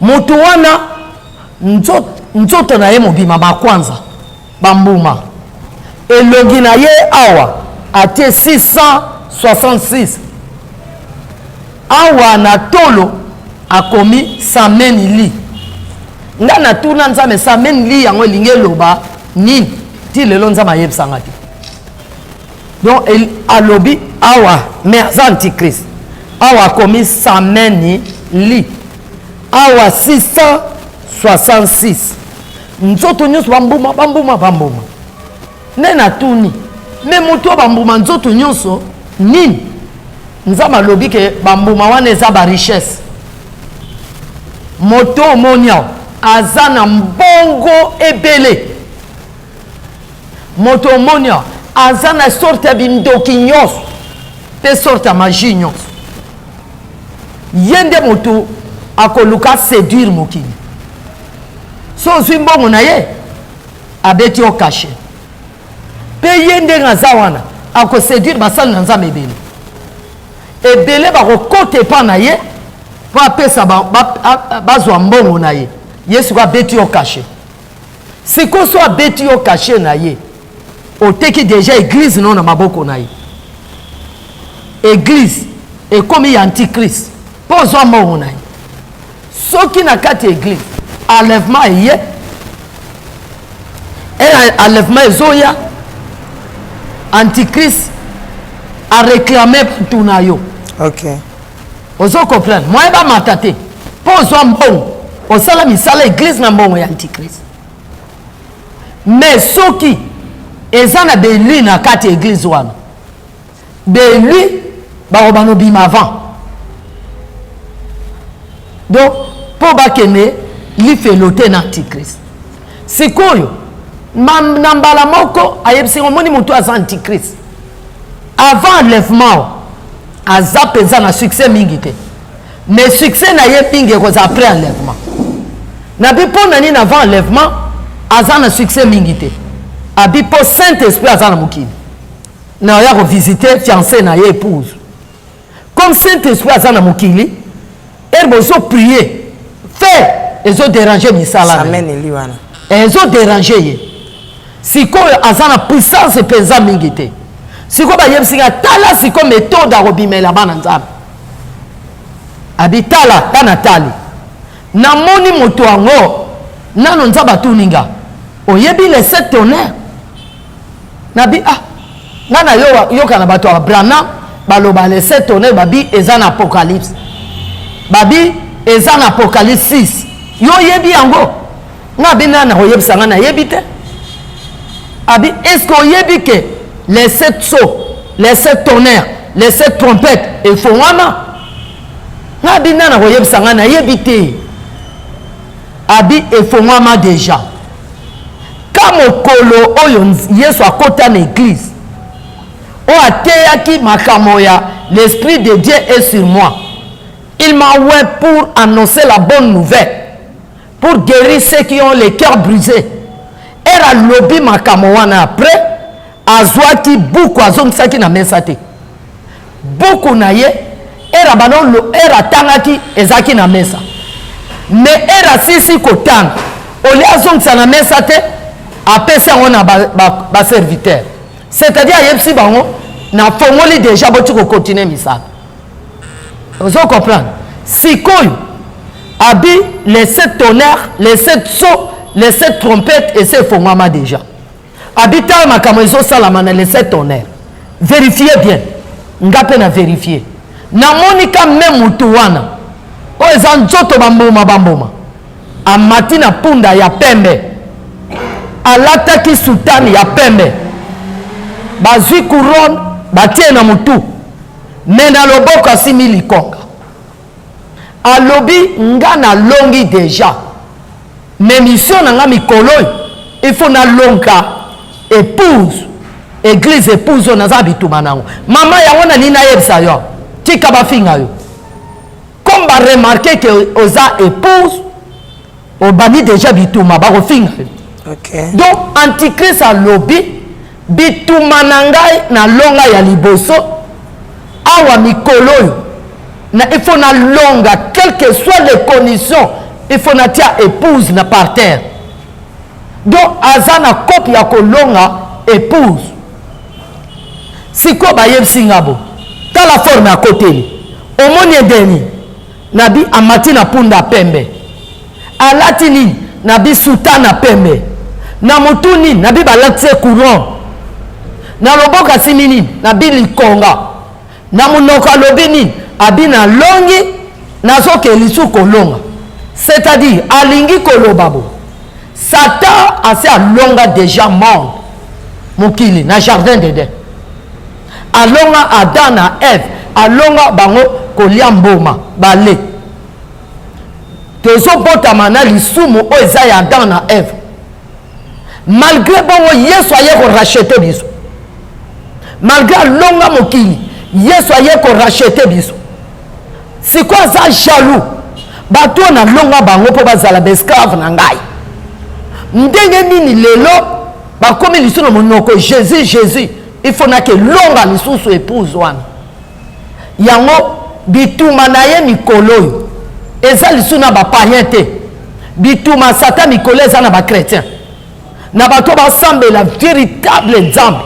[SPEAKER 1] Mutu wana nzoto na ye mobima bakwanza bambuma. Elongi na ye awa atie 666. Awa na tolo akomi sameni li. Nga na tuna nzame sameni li yango linge loba nini ti lelo nzama yebsanga te. Donc alobi awa mais antichrist. Awa komi sameni li awa 666 nzoto nyonso bambuma nena tuni me moto bambuma nzoto nyonso nini nzama lobi ke bambuma wana eza ba richesse moto omonia aza na mbongo ebele moto omonia aza na sorte ya bindoki nyonso pe sorte ya magie nyonso yende moto akoluka séduire mokili so ozwi mbongo na ye abeti yo caché mpe ye ndenge aza wana akoséduire basali na nzambe ebele bakokota epa na ye mpo apesa bazwa mbongo na ye ye siko abeti yo caché siko so abeti yo caché na ye oteki déjà église no na maboko na ye église ekomi ya antichrist mpo ozwa mbongo na ye soki na kati ya église enlèvement eye enlèvement ezoya antichrist aréclame bato na yo ozo comprendre moye bamata te mpo ozwa mbongo osala misala église na mbongo ya antichrist mais soki eza na belui na kati ya église wana belui bakobana obima avant donc mpo bakende lifelo te na antichrist sikoyo na mbala moko ayebisi omoni moto aza antichrist avant enlèvement aza mpenza na succès mingi te mais succès na ye mingi ekozala après enlèvement na bi mpo na nini avant enlèvement aza na succès mingi te abi mpo saint esprit aza na mokili na oya kovisite fiancé na ye épouse comme saint esprit aza na mokili erbe ozoprier fe ezoderange misala ezoderange ye sikoyo aza na puissance mpenza mingi te sikoyo bayebisinga tala sikoyo méthode akobimela bana nzambe abi tala bana tali namoni moto yango nano nzambe atuninga oyebi les 7 tonnerres nabi nga na yoka na bato ya Abraham baloba les 7 tonnerres babi eza na apocalypse babi eza na apocalypse 6 yo yebi yango nga bina na oyebisa nga na yebi te abi est-ce que oyebi que les 7 sceaux les 7 tonnerres les 7 trompettes efongwana nga bina na oyebisa nga na yebi te abi efongwama déjà ka mokolo oyo yesu akota na église o ateyaki makamoya, l'esprit de Dieu est sur moi. Il m'a envoyé pour annoncer la bonne nouvelle, pour guérir ceux qui ont les cœurs brisés. Era lobi makamowana après, azwaki buku azongisaki na mesa te. Buku na ye, era banon lo era tangaki ezaki na mesa. Mais era sisi kotanga, oli azongisa na mesa te, apesa on a ba serviteur. C'est-à-dire yepsi bango na fongoli déjà boti ko continuer misala. Vous comprenez? Sikoyo abi les 7 tonnerres, les 7 sceaux, les 7 trompettes et c'est fongama déjà. Habita makamo ezo salamana les 7 tonnerres. Vérifiez bien. Ngape na vérifier. Na monika même mutuwana. O ezanzoto bamboma. Amati na punda ya pembe. Alataki sultani ya pembe. Bazui couronne batie na mutu. Mena loboko asimi likonga. Alobi nga na longi déjà. Mais mission na nga mikolo, il faut na longa épouse. Église épouse na za bituma nango. Mama ya wana nina yebisa yo. Tika ba finga yo. Comme ba remarquer que oza épouse, o bani déjà bituma ba ko finga.
[SPEAKER 2] OK.
[SPEAKER 1] Donc antichrist a lobby bituma nangai na longa ya liboso. Awa mikolo na il faut na longa quelles que soient les conditions, il faut na tia épouse na par terre. Donc azana copie ya kolonga épouse. Siko ba yebsingabo. Ta la forme à côté. Omoni deni nabi amati na punda pembe. Alatini nabi sultana pembe. Na mutuni nabi balatse couron. Na loboka simini nabi likonga. Na munoka lobini abina longi nazoke lisu kolonga. C'est-à-dire alingi kolobabo. Satan a fait longa déjà monde. Mokili na jardin d'Éden. Alonga Adam na Ève, alonga bango kolia mboma bale. Tozo botama na lisumu o eza ya Adam na Ève. Malgré bongo Yesu aye ko racheter biso. Malgré longa mokili, Yesu aye ko racheter biso. C'est quoi ça jaloux? Bato na longa bango po bazala esclave na ngai. Ndenge nini lelo bakomi lisu na monoko Jésus. Il faut que longa lisusu épouse wana. Yango bituma na ye mikolo. Eza lisu na ba païen te. Bituma Satan mikolo eza na ba chrétien. Na bato ba semble la véritable Nzambe.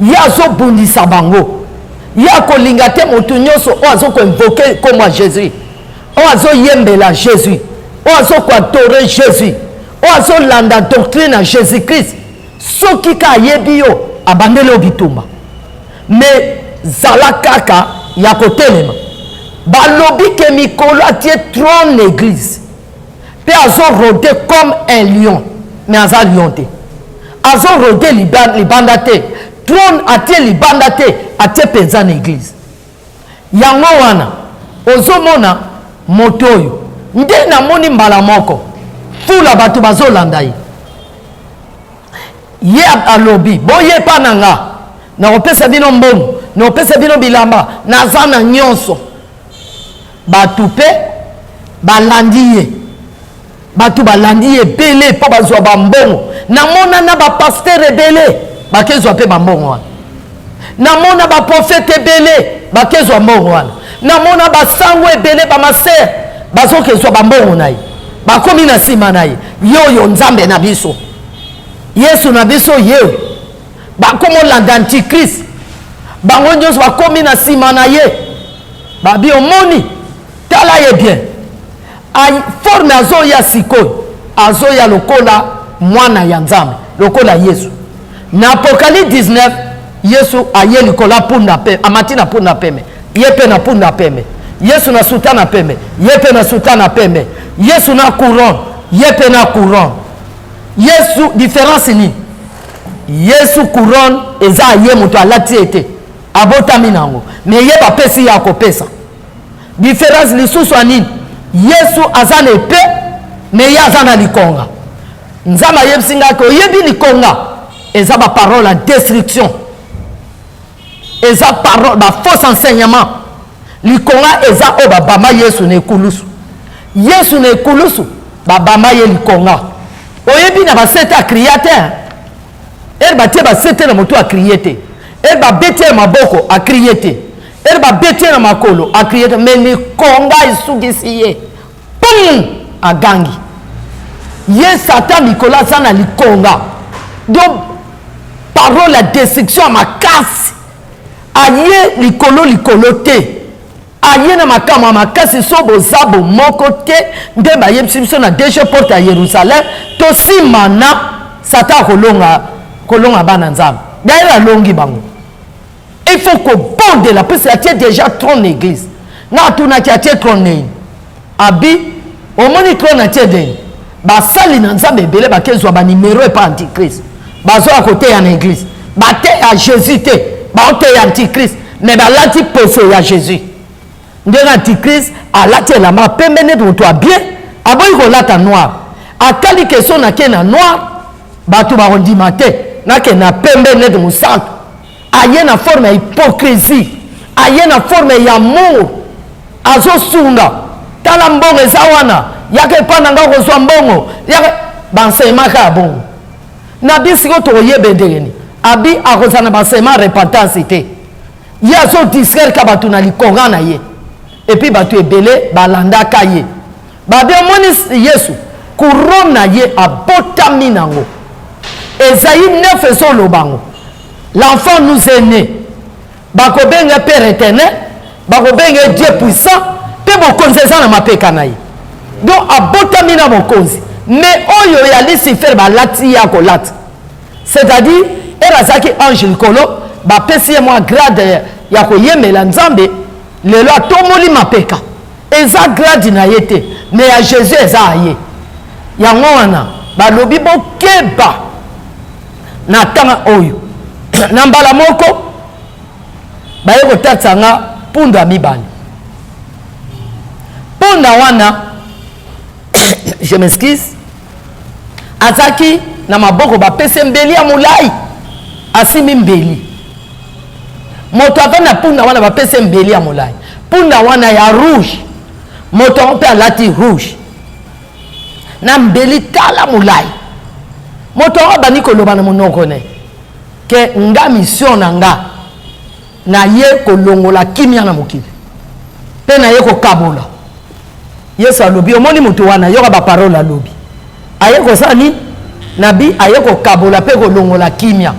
[SPEAKER 1] Ya zo bundisa bango. Ya kolinga te motu nyonso o azo ko invoquer comme Jésus. O azo yembela Jésus. O azo ko adorer Jésus. O azo landa doctrine à Jésus-Christ. Soki ka yebi yo abandele obituma. Mais zala kaka ya kotelema. Balobi ke mikolo atie trône l'église. Pe azo rôder comme un lion. Mais aza lion te. Azo rôder libanda te. Trône atie libanda te. Atie penza na église. Yango wana. Ozomona motoyo. Nde na moni mbala moko. Fula batu bazo landai. Ye alobi boye pa nanga na opesa bino mbongo na opesa bino bilamba na zana nyonso batu pe balandi ye batu balandi ye belé po bazwa bambongo na mona na ba pasteur belé bakezwa pe bambongo wana na mona ba prophète belé bakezwa mbongo wana na mona ba sango belé ba master bazokezwa bambongo na ye bakomi na sima na ye yo Nzambe na biso Yesu na biso ye bakomo landa antichrist bango nyonso bakomi na sima na ye babi omoni tala ye bien ay forme azo ya sikoyo azo ya lokola mwana ya Nzambe lokola Yesu na Apocalypse 19 Yesu aye likola punda pe amati na punda peme ye pe na punda peme Yesu na sultana peme ye pe na sultana peme Yesu na couronne ye pe na couronne Yesu différence ni Yesu couronne eza ye moto alati ete abotami nango mais ye ba pesi ya kopesa différence lisusu ani Yesu azana epé mais ye azana likonga Nzambe yebsinga ko yebi likonga eza ba parole à destruction eza parole ba faux enseignement likonga eza o babama yesu na ekulusu yesu na ekulusu babama ye likonga oyebi na basete akria te ele batie basete na moto akrie te ele babete maboko akrie te ele babete na makolo akrie te mais likonga esukisi ye pum agangi ye satan Nicolas aza na likonga donc parole la destruction makasi aye likolo te aye na makambo makasi so boza bomoko te nde bayebisi biso na dg porte ya Yerusalem tosimana satan kolonga bana nzambe d'ailleurs alongi bango il faut kobondela parce atie déjà trône église nga atunaki atie trône nini abi omoni trône atie deni basali na nzambe ebele bakezwa banimero epa antichrist bazoya koteya na église bateya jésus te baoteya antichrist mais balati poso ya jésus ndenge antichrist alati elamba pembe neti moto abien aboyi kolata noir atali keso nake na noir bato bakondima te nake na pembe neti mosantu aye na forme ya hypocrisie aye na forme ya amour azosunga tala mbongo eza wana yake epa na nga kozwa mbongo yake banseimaka ya bongo na bisiko tokoyeba ndengeni abi akozala na banseima repentance te ye azodistraire ka bato na likonga na ye epuis bato ebele balandaka ye babi omoni yesu couronne na ye abotami nango ezali 9 ezolobango l'enfant nous est né bakobenga père éternel bakobenga dieu puissant mpe bokonzi eza na mapeka na ye donc abotami na bokonzi mais oyo ya lucifer balati ya kolata c'est-à-dire ele azalaki ange likolo bapesi ye mwa grade ya koyemela nzambe lelo atomoli mapeka eza grade na ye te mais ya jésus eza aye yango wana balobi bokeba na tanga oyo na mbala moko baye kotatisa nga mpunda ya mibale mpunda wana je m'excuse azaki na maboko bapese mbeli ya molai asimi mbeli moto ava na mpunda wana bapese mbeli ya molai mpunda wana ya rouge moto mpe alati rouge na mbeli tala molai moto abani koloba na monoko ne ke nga mission na nga na ye kolongola kimia na mokili mpe na ye kokabola yesu alobi omoni moto wana yoka baparole alobi aye kosala nini nabi aye kokabola mpe kolongola kimia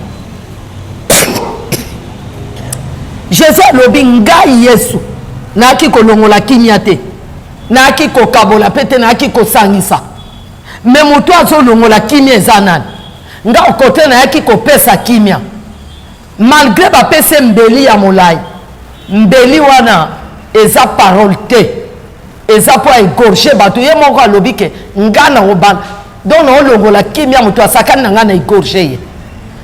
[SPEAKER 1] jésus alobi ngai yesu naaki kolongola kimia te naaki kokabola mpe te naaki kosangisa me moto azolongola kimia eza nani nga okote nayaki kopesa kimia malgré bapese mbeli ya molai mbeli wana eza parole te eza po egorge bato ye moko alobi ke nga na obana donc naolongola kimia moto asakani na nga na egorge ye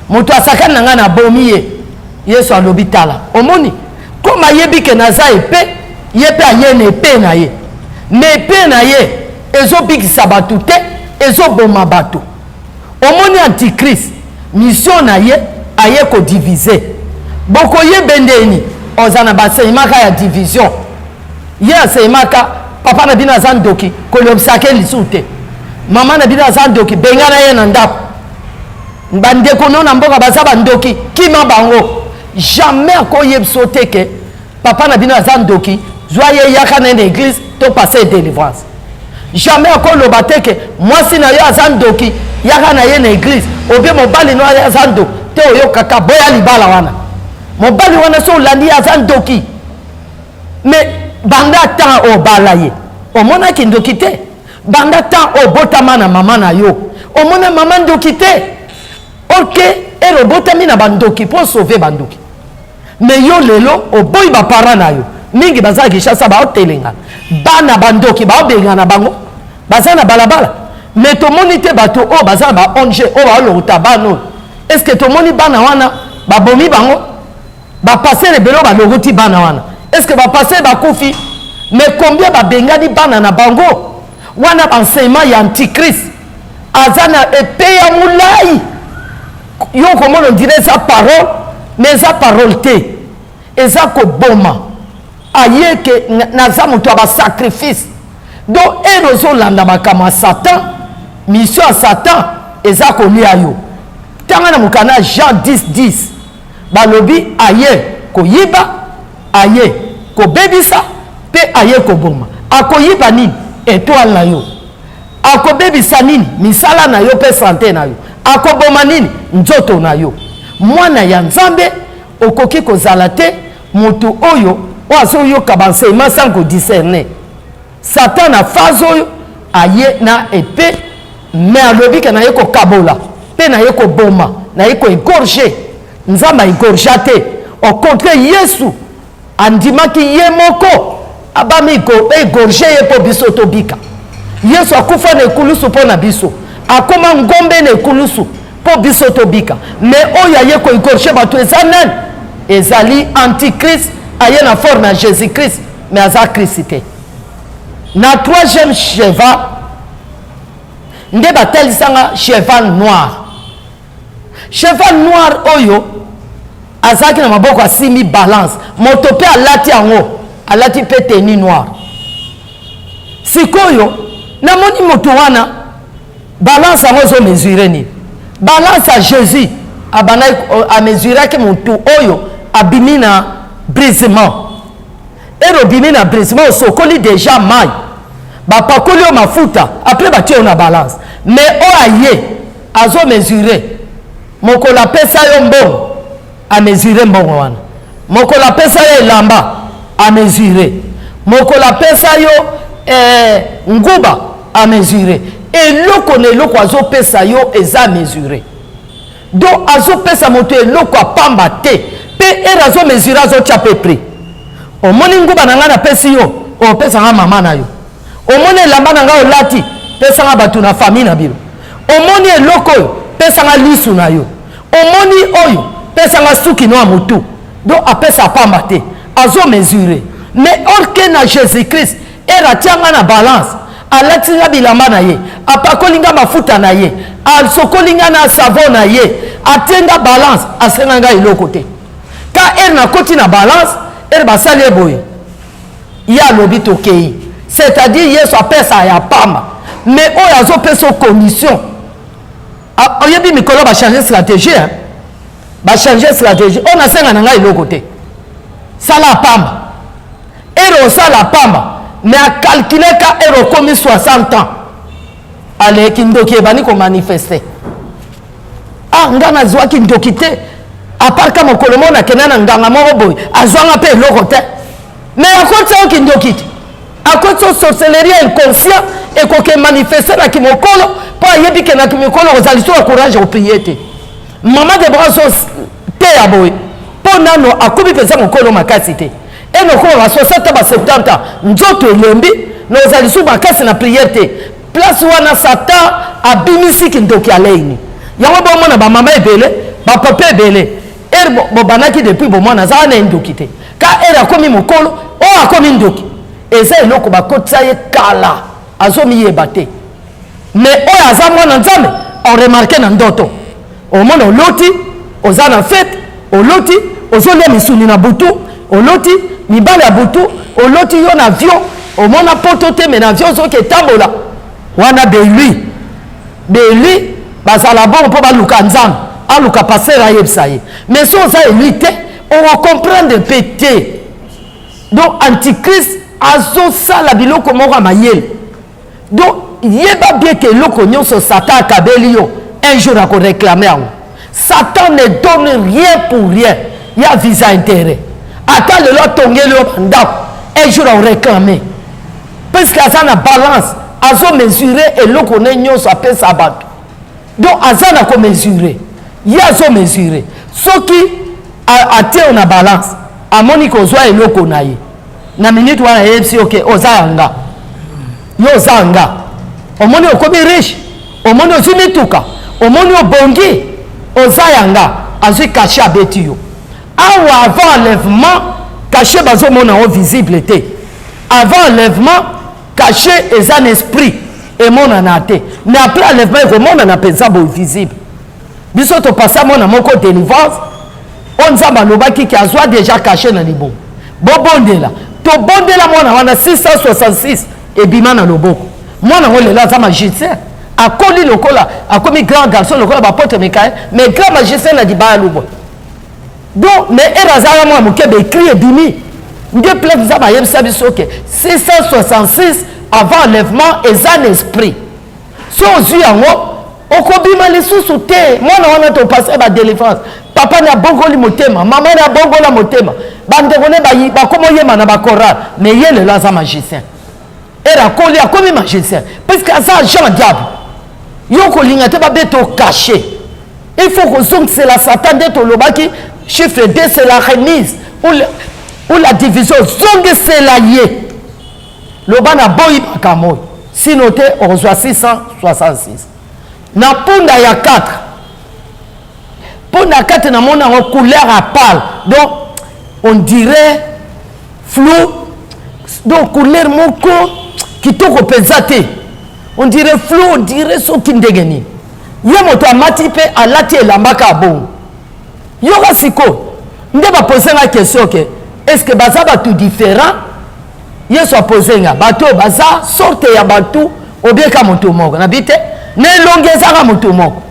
[SPEAKER 1] moto asakani na nga na bomi ye yesu alobi tala omoni koma yebi ke naza epe ye mpe aye na epe na ye me epe na ye ezobikisa bato te ezoboma bato omoni antichrist mission na ye aye kodivise bokoyebe ndeni oza na baseimaka ya division ye aseimaka papa na bino aza ndoki kolobisaka lisu te mama na bino aza ndoki bengana ye na ndako bandeko no na mboka baza bandoki kima bango jamais akoyebiso te ke papa na bino aza ndoki zwa ye yaka na na église to passe délivrance jamais akoloba te ke mwasi na yo aza ndoki yaka na ye na église obie mobali no aza ndoki te oyokaka boya libala wana mobali wana so olandi ye aza ndoki mais banda temps obala ye omonaki ndoki te banda temps obotama na mama na yo omona mama ndoki te ok ere obotami na bandoki mpo sauve bandoki mais yo lelo oboyi bapara na yo mingi baza kishasa baotelengana bana bandoki baobengana bango baza na balabala mais tomoni te bato oyo baza na baonge oyo baolokota bana oyo est ce que tomoni bana wana babomi bango bapasere ebele oyo balokoti bana wana est ce que bapasere bakufi mais combien babengani bana na bango wana baenseignement ya antichrist aza na epe ya molai yo komona ondire eza parole mais eza parole te eza koboma aye ke naza moto ya basacrifice donc ere ozolanda makambo ya satan mission ya satan eza kolia yo ntanga na mokana Jean 10:10 balobi aye koyiba aye kobebisa mpe aye koboma akoyiba nini étoile na yo akobebisa nini misala na yo mpe sante na yo akoboma nini nzoto na yo mwana ya nzambe okoki kozala te moto oyo azoyoka banseyema sans kodiscerne satan na phase oyo aye na epe me alobi ke naye kokabola mpe naye koboma naye koegorge nzambe aegorgea te au contraire yesu andimaki ye moko abami egorge ye mpo biso tobika yesu akufa na ekulusu mpo na biso akoma ngombe na ekulusu mpo biso tobika me oyo aye koegorge bato eza nani ezali antichrist aye na forme ya jésus christ me aza krist te na troisième cheval nde batalisanga cheval noir cheval noir oyo azalaki na maboko asimbi balance moto mpe alati yango alati mpe teni noir sikoyo namoni moto wana balance yango ezomesure nini balance ya jésus amesuraki moto oyo abimi na brisement ero bimi na brisement osokoli déjà mai bapakoli yo mafuta apres batie yo na balance mais oyo aye azomesure mokolo apesa yo mbongo amesure mbongo wana mokolo apesa yo elamba amesure mokolo apesa yo nguba amesure eloko na eloko azopesa yo eza mesure donc azopesa moto eloko apamba te mpe ere azomesure azotia mpe prix omoni nguba na ngai napesi yo opesanga mama na yo omoni elamba na ngai olati pesanga bato na famille na bino omoni eloko oyo pesanga lisu na yo omoni oyo pesanga suki no ya motu donc apesa apamba te azomesure mais orke na jésus christ ere atianga na balance alatinga bilamba na ye apakolinga mafuta na ye asokolinga na savon na ye atenga balance asenga ngai eloko te ka ere nakoti na balance ere basali eboye ye alobi tokei c'est-à-dire yesu apesa ya pamba mais oyo azopesa condition oyebi mikolo bachange stratégie bachange stratégie oyo nasenga na ngai eloko te sala pamba ere osala pamba mais akalkule ka ere okomi 60 ans aleki ndoki ebani komanifeste nga nazwaki ndoki te aparka mokolo mo nakenda na nganga moko boye azwanga mpe eloko te mais akotisa oki ndoki te akotisa sorcellerie inconscient ekoke manifeste na kimokolo mpo ayebi ke na kimokolo ozali so ya courage oprie te mama de braso te ya boye mpo nano akomi mpenza mokolo makasi te enokolo ba 60 ba 70 nzoto elembi na ozali so makasi na priere te place wana satan abimisiki ndoki aleini yango bomona bamama ebele bapapa ebele ere bobanaki depuis bomwana aza wana endoki te ka ere akomi mokolo oyo akomi ndoki eza eloko bakotisa ye kala azomiyeba te mais oyo aza mwana nzambe oremarke na ndoto omona oloti oza na fete oloti ozolia misuni na butu oloti mibale ya butu oloti yo na avion omona poto te me na avion ozoki etambola wana belui bazala bongo mpo baluka nzambe aluka paster ayebisa ye mais so oza elui te okomprendre mpe te donc antichrist azosala biloko moko ya mayele donc yeba bien ke eloko nyonso satan akabeli yo un jour akoreklame yango satan ne donne rien pour rien ya visa intérêt ata lelo atongeli yo bandako un jour akoreklame puisque aza na balance azomesure eloko ne nyonso apesa bato donc aza na komesure ye azomesure soki ateo na balance amoni kozwa eloko na ye na minute wana yebisi oke oza yanga yo oza yanga omoni okomi riche omoni ozwi mituka omoni obongi oza yanga azwi kashe abeti yo awa avant enlèvement kashe bazomona o visible te avant enlèvement kashe eza na esprit emonana te mais après enlèvement ekomonana mpenza boye visible biso topasa mona moko délivrance on Nzambe lobaki qui a soit déjà caché dans libo bobondela to bondela mwana wana 666 et bimana loboko mwana ngole la za magicien akoli lokola akomi grand garçon lokola ba pote mekaye mais grand magicien na dibaya lubo donc mais erazala mwa mukebe écrit et bimi Dieu plaît za ba yebisa biso ke 666 avant enlèvement et un esprit so zu yango okobima lisusu te mwana wana to passer ba délivrance papa na bongoli motema maman na bongola motema bandeko ne ba komo yema na ba choral mais yele la za magicien era koli akomi magicien parce que ça Jean diable yoko linga te ba beto caché il faut que c'est la Satan de to lobaki chiffre 2 c'est la remise ou la division zonge c'est la yé lobana boyi bakamoy sinon te on reçoit 666 na punda ya 4 punda 4 na mona en couleur à pâle donc on dirait flou donc couleur moko kitoko pesate on dirait flou on dirait soki ndegeni ye moto amati pe alati elambaka bon yoka siko nde ba poser la question que est-ce que baza ba tout différent yeso a poser nga bato baza sorte ya bato obieka moto moko na bite ne longezaka moto moko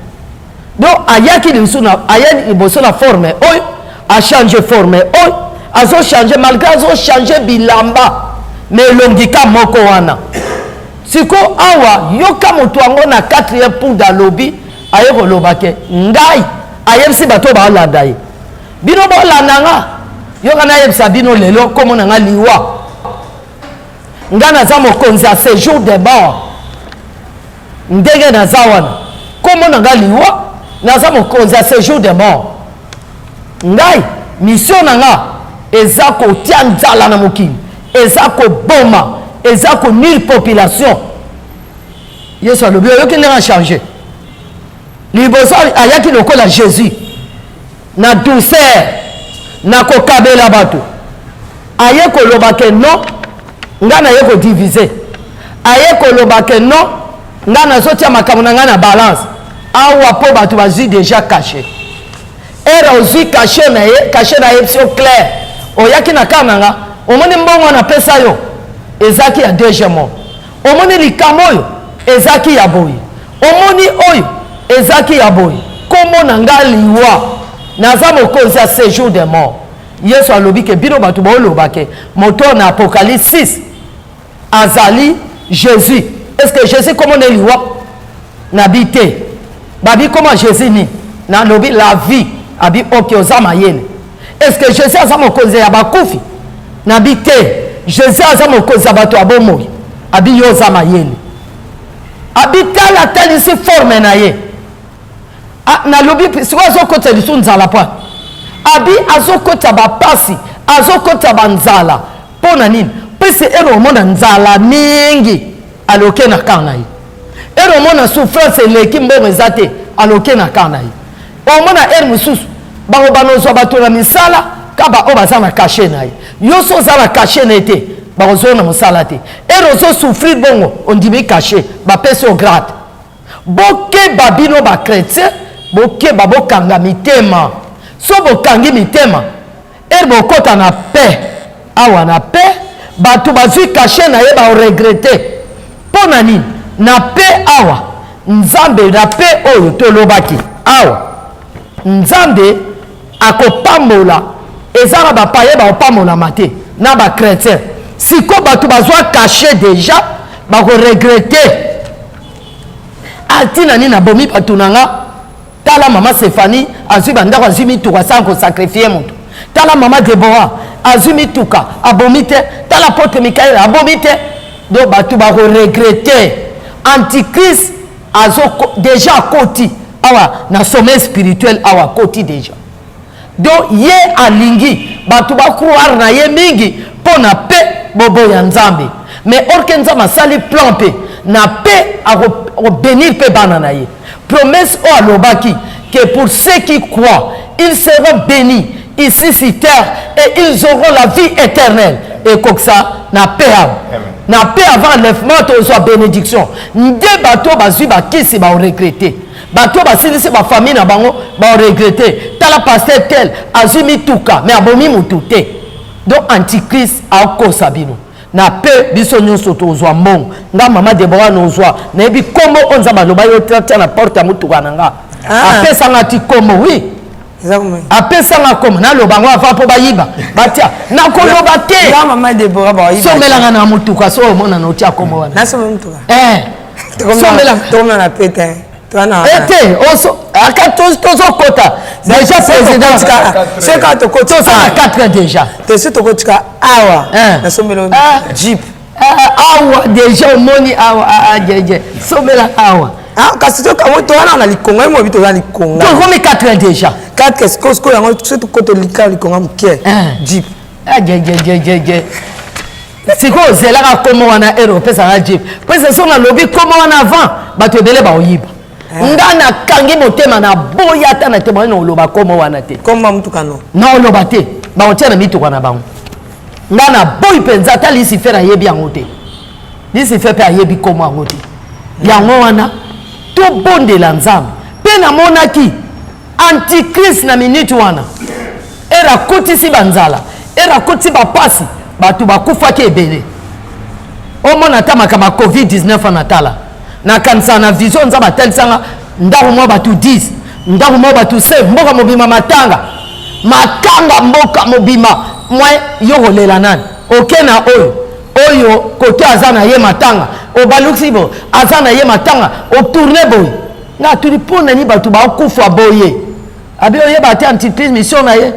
[SPEAKER 1] donc ayaki lisuna ayani iboso na forme oy a changer forme oy azo changer malgré azo changer bilamba mais longika moko wana siko awa yoka moto ango na 4e poudre lobby ayeko lobake ngai ayebisi bato ba landa ye bino ba landa nga yoka na yebisa bino lelo komo na nga liwa ngana za mokonzi a séjour de bord ndenge na za wana komo na nga liwa na za mokonzi a séjour de mort ngai mission na nga eza kotia nzala na mokili eza koboma eza konire population yesu alobi oyoki ndenge achange liboso ayaki lokola jésus na douceur na kokabela bato aye kolobake non nga na ye kodivise aye kolobake non nga nazotia makambo na nga na balance awa po bato bazwi déjà caché era ozwi caché na ye biso clair oyaki na kar na nga omoni mbongo napesa yo ezaki ya deuxième omoni likambo oyo ezaki ya boye omoni oyo ezaki ya boye kombo na nga liwa naza mokonzi ya séjour de mort yesu alobi ke bino bato baolobake moto na apocalypse 6 azali jésus est-ce que jésus kombo na liwa nabi te babi comment jésus ni na lobi la vie abi ok oza mayele est-ce que jésus aza mokonzi ya bakufi nabi te jésus aza mokonzi ya bato abomoi abi yo oza mayele abi tala atalisi forme na ye na lobi siko azokota lisu nzala po abi azokota bapasi azokota banzala mpo na nini pese ero omona nzala mingi aloke na kar na ye ero omona souffrance eleki mbongo eza te aloke na kar na ye omona ere mosusu bango banozwa bato na misala kaba oyo baza na kashe na ye yo so oza na kashe na ye te bakozwa na mosala te ere ozosouffrir bongo ondimi kashe bapesi o grade bokeba bino bakretien bokeba bokanga mitema so bokangi mitema ere bokota na paix awa na paix bato bazwi kashe na ye baoregrete mpo na nini na paix awa nzambe na paix oyo tolobaki awa nzambe akopambola ezaka bapaye baopambolama te na bakretien siko bato bazwa kashe deja bakoregrete atina nini abomi bato na nga tala mama Stéphanie azwi bandako azwi mituka sans kosakrifie moto tala mama Deborah azwi mituka abomi te tala apôtre Mikael abomi te donc bato bakoregrete antichrist azo déjà akoti awa na sommet spirituel awa akoti déjà donc ye alingi bato bakroire na ye mingi mpo na pe bobo ya nzambe mais orke nzambe asali plan mpe na pe akobénir mpe bana na ye promesse oyo alobaki que pour ceux qui croient ils seront bénis ici sur terre et ils auront la vie éternelle et comme ça na pe awa na paix avant enlèvement to soit bénédiction nde bato bazwi bakisi ba regretter bato basilisi ba famille na bango ba regretter tala pasteur tel azwi mituka mais abomi mutu te donc antichrist akosa bino na paix biso nyonso tozwa mbongo nga mama Deborah nozwa na yebi kombo onza baloba yo tia na porte ya mutuka na nga apesanga ti kombo oui apesanga kombo naloba ngo afa po bayiba batia nakoloba te
[SPEAKER 2] ya mama Deborah bayiba
[SPEAKER 1] somelanga na mutuka so omona na otia kombo wana
[SPEAKER 2] na somelanga mutuka
[SPEAKER 1] somelanga
[SPEAKER 2] toma na pete twana
[SPEAKER 1] ete oso akatos kota déjà président c'est quand to kota ça 4 déjà
[SPEAKER 2] te c'est to kota awa na somelanga jeep
[SPEAKER 1] awa déjà moni awa jeje somela awa
[SPEAKER 2] kasi to kamo to wana na likonga mo bito na likonga
[SPEAKER 1] to komi 4 déjà
[SPEAKER 2] 4 qu'est-ce que yango c'est to kota likonga mkie jeep
[SPEAKER 1] jeje siko zelaka komo wana européen ça jeep parce que on a lobby komo wana avant bato ebele ba oyiba nga na kangi motema na boya ta na témoignage no loba komo wana te
[SPEAKER 2] komo mutuka no
[SPEAKER 1] na loba te ba otia na mituka na bango nga na boy penza Atalisi fait na yebi yango te lisi fait pe ayebi komo yango te yango wana to bondela Nzambe pe na monaki antichrist na minute wana era kotisi banzala era kotisi bapasi bato bakufaki ebele omona ta makama covid-19 na Tala na kanisa na vision Nzambe atalisanga ndako mwa bato 10 ndako mwa bato 5 mboka mobima matanga mboka mobima mwa yokolela nani oke na oyo kote aza na ye matanga obaluksi bo aza na ye matanga otourne boye nga tuli pona ni bato bakufa boye abi oyeba te antichrist mission na ye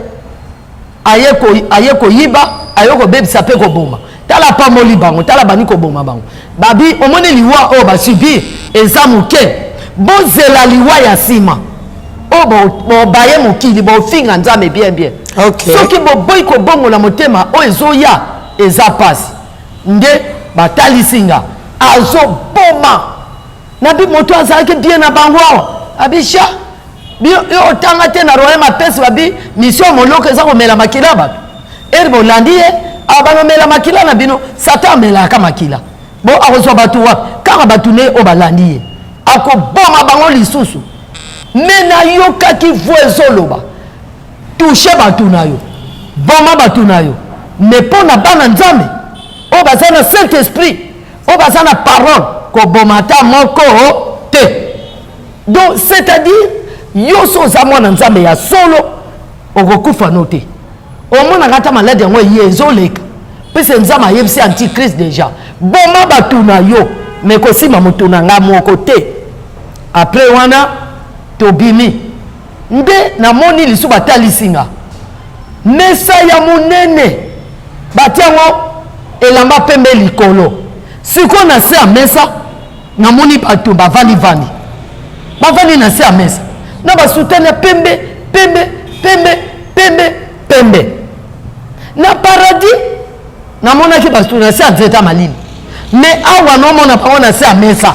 [SPEAKER 1] aye koyiba aye kobebisa pe koboma tala pa moli bango tala bani koboma bango babi omoni liwa o basubi eza moke bozela liwa ya sima o bobaye mokili bofinga Nzambe bien soki boboyi kobongola motema o ezoya eza pasi nde batalisinga azoboma nabi moto azalaki bien na bango awa abisha yo otanga te na royaume apesi babi mission moloko eza komela makila bato eri bolandi ye abanomela makila na bino satan amelaka makila bo akozwa bato wa kaka bato ne o balandi ye akoboma bango lisusu me nayokaki vo ezoloba touche bato na yo boma bato na yo me mpo na bana Nzambe o baza na saint esprit o baza na parole koboma ata moko te donc c'est-à-dire yo so oza mwana Nzambe ya solo okokufa no te omonaka ata maladi yango ye ezoleka pese Nzambe ayebisi antichrist déjà boma bato na yo me kosima moto na nga moko te après wana tobimi nde namoni lisu batalisinga mesa ya monene batiango elamba pembe likolo siko na se ya mesa namoni bato bavandi na se ya mesa na basutana pembe na paradis namonaki basutana se ya nzeta malili me awa nomona bango na se ya mesa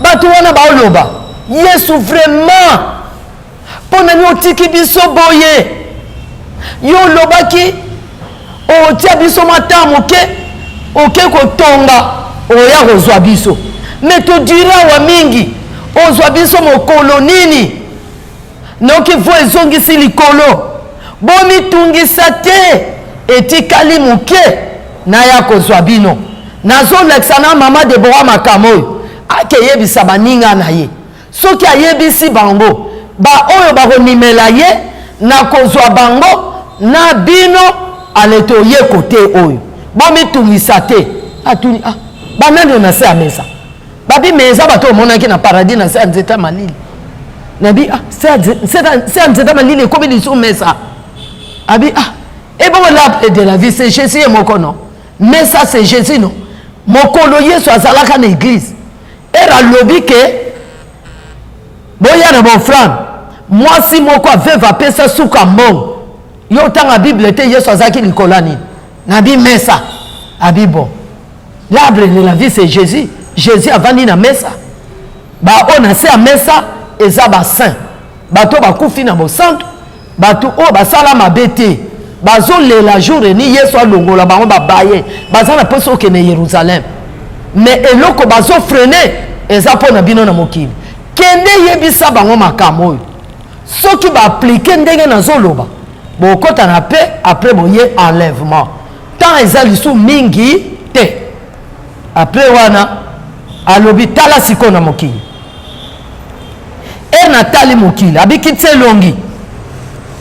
[SPEAKER 1] bato wana baoloba Yesu vraiment pona ni otiki biso boye yo lobaki otia biso mata moke oke kotonga oya kozwa biso me todira wa mingi ozwa biso mokolo nini noki vo ezongisi likolo bomitungisa te etikali moke naya kozwa bino nazolekisa na mama Deborah makambo oyo akeyebisa baninga na ye soki ayebisi bango baoyo bakonimela ye na kozwa bango na bino aleto ye kote oyo bomitungisa te atuni banani na se ya mesa babi meza bato omonaki na paradis na se ya nzeta malili nabi se ya nzeta malili ekomi lisu mesa abi ebongo l'arbre de la vie c'est Jésus ye moko non mesa c'est Jésus non mokolo Yesu azalaka na église era lobi ke boya na bofrane mwasi moko aveve apesa suka mbongo yo tanga bible te Yesu azalaki likolo nini nabi mesa abi bon l'arbre de la vie c'est Jésus avandi na mesa bao na se ya mesa eza basaint bato bakufi na bosantu bato oyo basala mabe te bazo lela jour ni yesu alongola bango babaye baza na poso ke na Yerusalem mais eloko bazo freiner eza pona bino na mokili kende yebisa bango makambo soki ba appliquer ndenge na zoloba bokota na pe après boye enlèvement tant eza lisu mingi te après wana alobi tala siko na mokili natali mokili abiki tselongi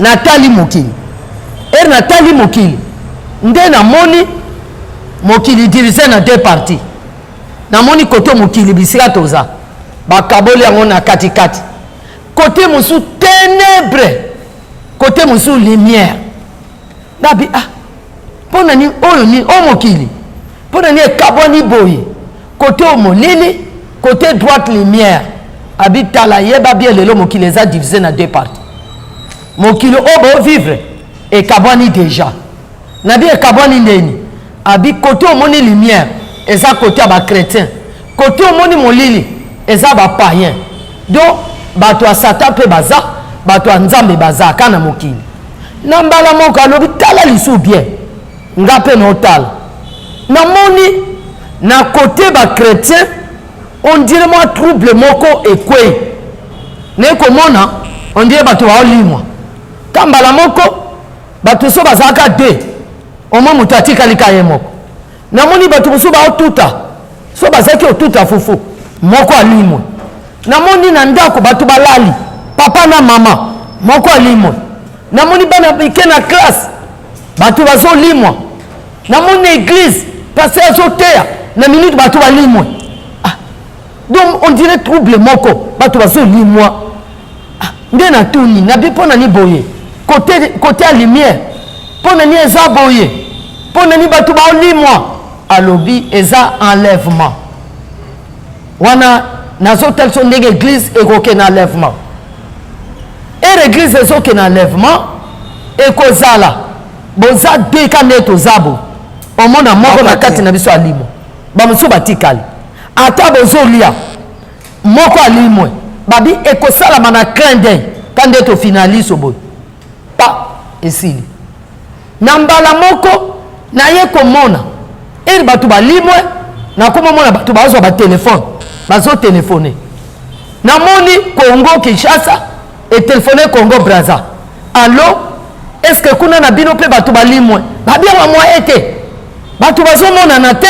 [SPEAKER 1] natali mokili natali mokili nde na moni mokili divisé na deux parties na moni kote mokili bisika toza bakaboli yango na katikati côté mosu ténèbre côté mosu lumière nabi pona ni oyo ni o mokili pona ni ekabwani boye côté o molili côté droite lumière abi Tala yeba bien lelo mokili eza divisé na deux parties mokili obo vivre ekabwani déjà nabi ekabwani ndeni abi côté o moni lumière eza côté ya ba chrétien côté o moni molili eza ba païen donc bato ya satan pe baza bato ya nzambe baza kana mokili na mbala moko alobi tala lisu bien nga pe na otala na moni na côté ba chrétien on dirait moi trouble moko ekwe ne komona on dirait bato ba olimwa kambala moko bato so bazaka de oma mutu atikali ka ye moko na moni bato mosu ba otuta so bazaki otuta fufu moko alimwe na moni na ndako bato balali papa na mama moko alimwe na moni bana bike na classe bato bazo limwa na moni église pasteur azoteya na minute bato balimwe donc on dirait trouble moko bato bazo limwa nde na tuni na bi pona ni boye côté à lumière pona ni eza boye pona ni bato ba limwa alobi eza enlèvement wana nazo tel son ndenge église ekoke na enlèvement et l'église ezoke na enlèvement ekozala boza deux kaneto zabo omona moko na kati na biso alimo bamosu batikali ata bozolia moko alimwe babi ekosalama na clin d'œil kande to finaliste boy pa esili na mbala moko na ye komona eri bato balimwe na komona bato bazwa ba téléphone bazo téléphoner na moni Congo Kinshasa et téléphoner Congo Brazza allo est-ce que kuna na bino pe bato balimwe babi wa mwa ete bato bazo mona na te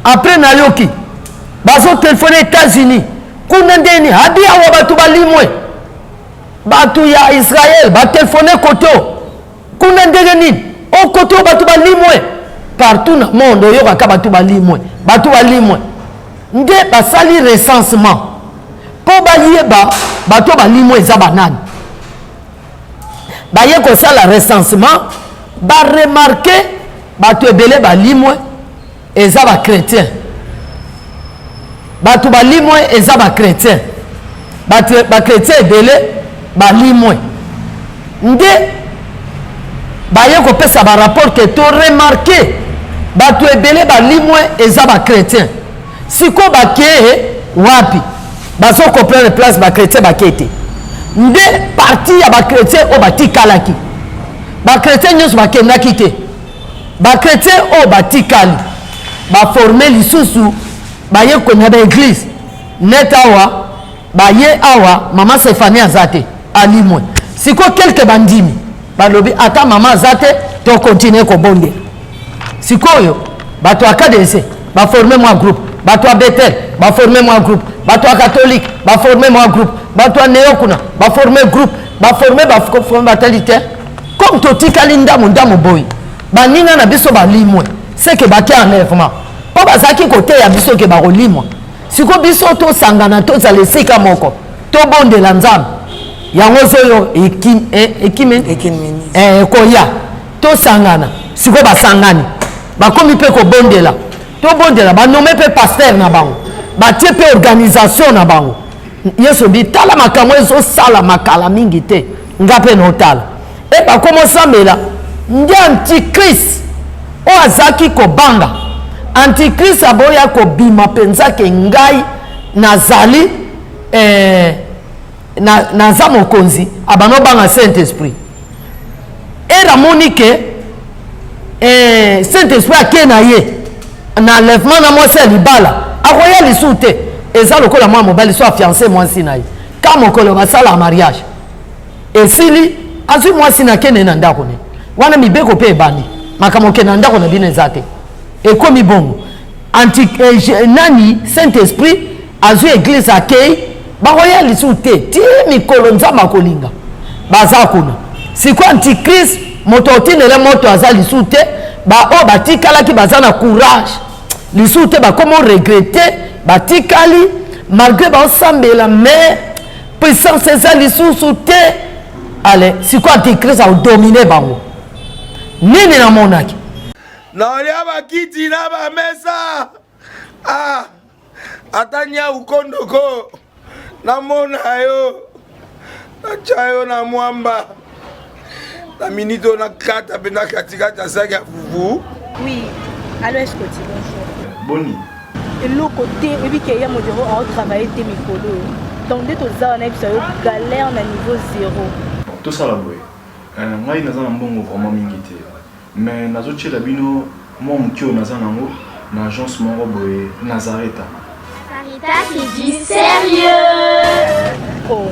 [SPEAKER 1] après na yoki bazo téléphoner États-Unis kuna ndeni abi awa bato balimwe bato ya Israël ba téléphoner koto kuna ndenge nini o koto bato balimwe partout na monde yo ka bato balimwe nde basali recensement po bayeba bato balimwe eza banani baye kosala recensement baremarke bato ebele balimwe eza bachrétien bato balimwe eza bachrétien bachrétien ebele balimwe nde baye kopesa barapport ke to remarke bato ebele balimwe eza bachrétien siko bakeye wapi bazo comprendre place bachrétien bakete nde parti ya bachrétien o batikalaki bachrétien nyonso bakendaki te bachrétien o batikali baforme lisusu baye kona baeglise net awa baye awa mama Stéphanie aza te alimwe siko quelque bandimi balobi ata mama aza te to continue kobondela sikoyo bato ya KDC baforme mwa groupe bato ya Bethel baforme mwa groupe bato ya catholique baforme mwa groupe bato ya néo-kuna baforme groupe baforme batalité comme totikali ndamu boy baninga na biso balimwe seke bake enlèvement po bazaki kote ya biso ke bakolimwa siko biso tosangana tozala esika moko tobondela Nzambe yango zoyo koya tosangana siko basangani bakomi pe kobondela tobondela banome pe pasteur na bango batie pe organisation na bango yesu bi tala makambo ezosala makala mingi te nga pe na otala e bakomosambela nde antichrist oyo azalaki kobanga antichrist aboya kobima mpenza ke ngai nazali naza mokonzi abanobanga saint esprit et ramoni ke Saint-Esprit ake na ye na lèvement na mwasi ya libala akoya lisu te eza lokola mwa mobali so afiancé mwasi na ye ka mokolo basala mariage esili azwi mwasi na kene na ndako ne wana mibeko mpe ebandi makambo ke na ndako na bino eza te ekomi bongo nani Saint-Esprit azwi église akei bakoya lisu te ti mikolo nzambe akolinga baza kuna siko antichrist moto otinele moto aza lisu te baoyo batikalaki baza na courage lisu te bakomi regrete batikali malgré baosambela mais puissance eza lisusu te ale siko antichrist aodomine bango nini namonaki
[SPEAKER 5] naolia bakiti na bamesa ata nya ukondoko namona yo nacha yo na mwamba na minito na kata pena katikati asaki ya fufu.
[SPEAKER 6] Oui, alors est-ce que tu bonjour?
[SPEAKER 7] Boni.
[SPEAKER 6] Et l'autre côté, et puis qu'il y a mon bureau à travailler tes micros. Donc dès que tu as un galère na niveau 0.
[SPEAKER 7] Tout ça là boy. Moi il nazana mbongo vraiment mingité. Mais nazoche la bino moi mkio nazana ngo na agence moko boy Nazareta.
[SPEAKER 3] Sarita qui dit sérieux.
[SPEAKER 6] Oh.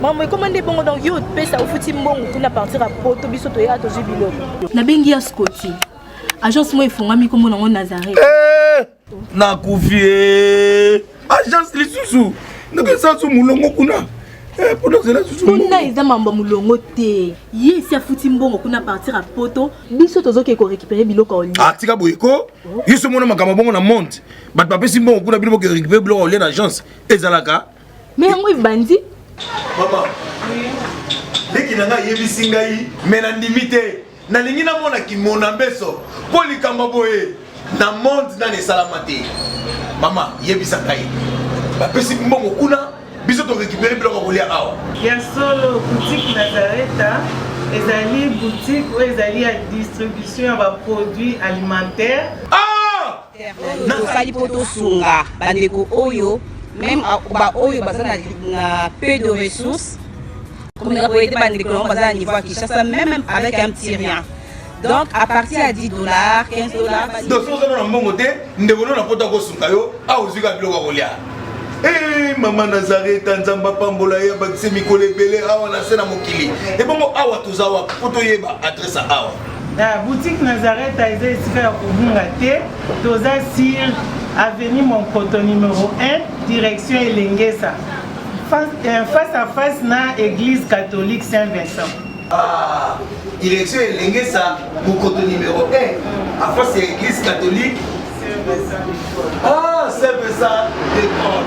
[SPEAKER 6] Maman, comment est bon donc yo pesa au fouti mbongo kuna partir à poto biso to ya to jibilo. Na bengi ya Scotty. Agence moi ifungami comme na Nazareth.
[SPEAKER 5] Na kufie. Agence lisusu. Ndeke sansu mulongo kuna. Pour cela susu.
[SPEAKER 6] Kuna eza mamba mulongo te. Ye si afuti mbongo kuna partir à poto biso tozo ke ko récupérer biloko oli.
[SPEAKER 5] Tika boyeko. Yiso mona makama bongo na Monde. Bat papa si mbongo kuna biloko ke récupérer biloko oli na agence. Ezalaka.
[SPEAKER 6] Mais yango ibandi.
[SPEAKER 5] Maman, leki nanga yebisi ngai mena ndimite na lingi na mona ki mona mbeso poli kamba boye na Monde na ne salamate. Mama yebisa ngai ba pesi mbongo kuna biso to récupérer biloko kolia awa
[SPEAKER 8] ya solo boutique Nazareta ezali boutique ou ezali ya distribution ya ba produits alimentaires
[SPEAKER 9] na sali poto sunga bandeko oyo même oyo bazana na peu de ressources comme on a été bandé que bazana niveau qui chasse même avec un petit rien. Donc à partir à $10, $15
[SPEAKER 5] donc ça na mbongo te ndeko na pota ko sunga yo auzika biloko kolia. Maman Nazareta Nzamba pambola ya bakise mikole belé awa na sena Mokili. Et bongo awa tozawa poto yeba adresse awa.
[SPEAKER 8] La boutique Nazareta est ici à Kubungate, toza sur avenue Monkoto numéro 1, direction Elengesa. Face à face na église catholique Saint-Vincent.
[SPEAKER 5] Ah, direction Elengesa, Monkoto numéro 1, à face de l'église catholique Saint-Vincent. Ah, Saint-Vincent d'école.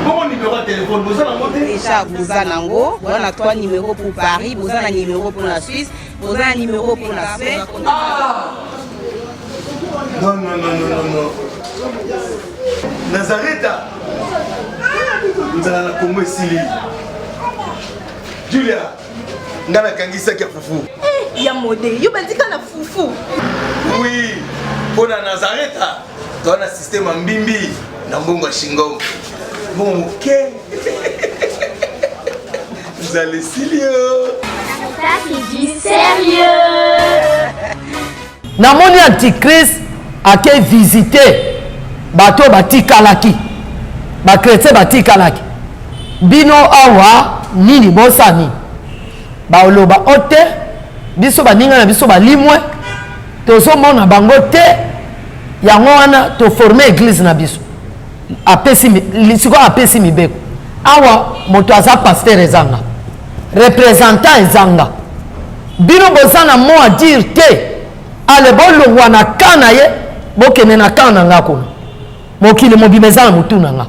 [SPEAKER 5] Bon numéro de téléphone, vous allez monter
[SPEAKER 9] déjà, vous avez on a 3 numéros pour Paris, vous avez un numéro pour la Suisse, vous avez un numéro pour la Suède.
[SPEAKER 5] Ah non. Nazareta. Nous allons la Congo Sili. Julia, ngana kangisa kia fufu.
[SPEAKER 6] Ya modé, yo bandika na fufu.
[SPEAKER 5] Oui, pour la Nazareta, dans un système en bimbi, dans Bongo Shingo. Bon, ok. Vous allez Silio.
[SPEAKER 3] Sarita qui dit sérieux.
[SPEAKER 1] Namoni antichrist ake visiter bato batikalaki ba chrétien batikalaki bino awa nini bosani ba oloba ote biso baninga na biso balimwe tozomona bango te yango wana to former église na biso siko apesi mibeko awa moto aza pasteur ezanga représentant ezanga bino bozana mo a dire te ale bolongwa na kana ye bokene na kana nga kuna mokili mobima eza na mutu na nga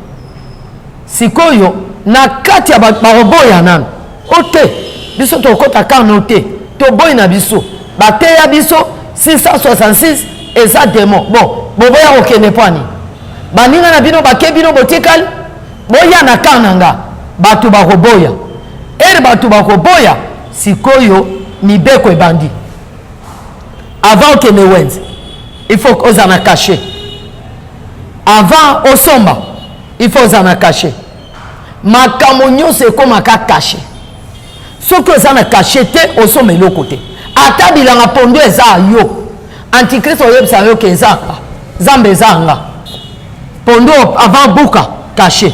[SPEAKER 1] sikoyo na kati ya baroboya nano ote biso tokota kana ote toboyi na biso bateya biso 666 eza demo bon boboya kokende pani baninga na bino bake bino botikali boya na kana nga bato bakoboya ere bato bakoboya sikoyo mibeko ebandi avant que ne wenze il faut que ozana caché avant osomba il faut ozana caché makambo nyonso ekomaka caché soki ozana caché te osomba eloko te ata bilanga pondo eza yo antichrist oyebisa yo ke ezaka Nzambe ezanga pondo avant buka caché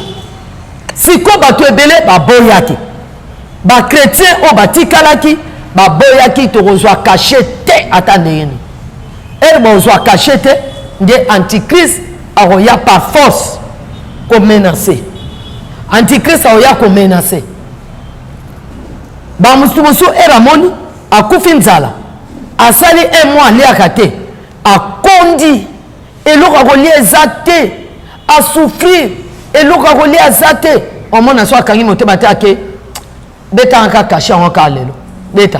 [SPEAKER 1] siko bato ebele baboya te ba chrétien o batikalaki baboya ki tokozwa caché te ata ndenge bozwa caché te nde antichrist akoya par force ko menacer antichrist akoya ko menacer ba musu eramoni akufi nzala asali un mois aliaka te akondi eloko akolia eza te asouffrir eloko akolia eza te omona so akangi motema te ake betanga caché yango ka lelo beta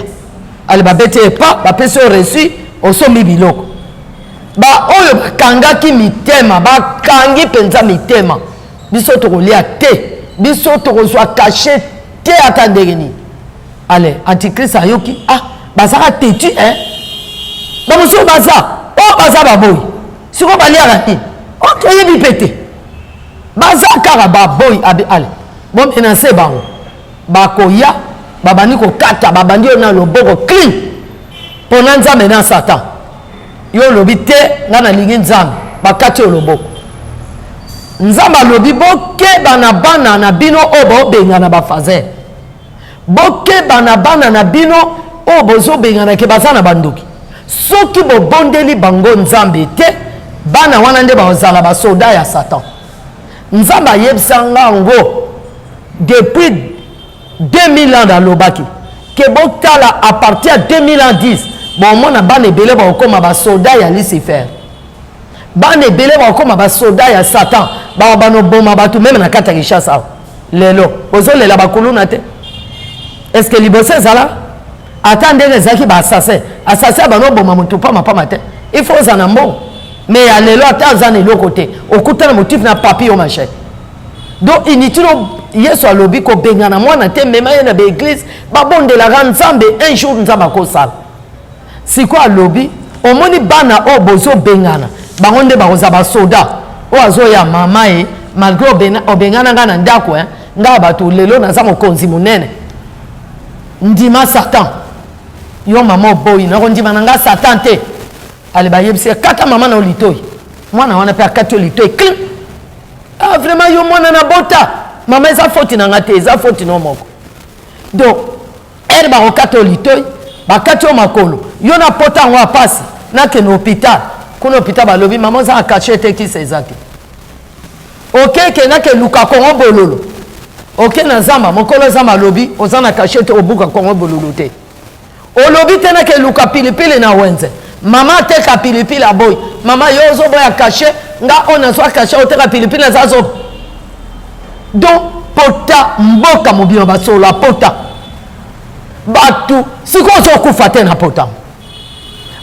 [SPEAKER 1] ale babete epa bapesi o reçu osombi biloko oyo bakangaki mitema bakangi mpenza mitema biso tokolia te biso tokozwa caché te ata ndenge nini ale antichrist ayoki bazaka tetu bamosusu baza baboyi siko baliaka nini oyebi mpe te baza kaka baboyi ale bomenase bango bakoya babandi kokata babandi yo na loboko clean mpona Nzambe na Satan yo lobi te nga nalingi Nzambe bakati yo loboko Nzambe alobi bokeba na bana na bino oyo bobengana bafazer bokeba na bana na bino oyo bozobengana ke baza na bandoki soki bobondeli bango Nzambe te bana wana nde bazala basoda ya Satan Nzambe ayebisa ngo depuis 2000 ans dans l'Obaki que Tala à partir de 2010 bon mona ban ebele ba okoma ba soda ya Lucifer ban ebele ba okoma ba soda ya Satan ba bano boma batu même na kata kishasa lelo ozolela bakuluna te est-ce que libose zala attendez zaki ba assassin bano boma mutu pa mapama te il faut za nambo mais ya lelo atazana le côté okutana motif na papier au machin donc inutile Yesu alobi ko bengana mwana te mema ye na be église babondela Nzambe un jour Nzambe akosala siko alobi omoni bana o bozo bengana bango nde bakoza basoda o azoya mama ye malgré obengana nga na ndako nga bato lelo naza mokonzi monene ndima Satan yo mama boyi nakondima na nga Satan te ale bayebisi kata mama na olitoi mwana wana pe akati olitoi clean vraiment yo mwana na bota mama eza foti na nga te eza foti no moko donc bakokata olitoi bakati o makolo yo na pota yango apasi nakende hôpital kuna hôpital balobi mama oza akache te kisa eza te okeke nake luka kongo bololo oke na zamba mokolo zamba alobi oza na kache te obuka kongo bololo te olobi te nake luka pilipili na wenze mama ateka pilipili aboyi mama yo ozoboya kache nga ona zwa kache oteka pilipili na zazo donc pota mboka mobima basolo apota batu siko ozokufa te na pota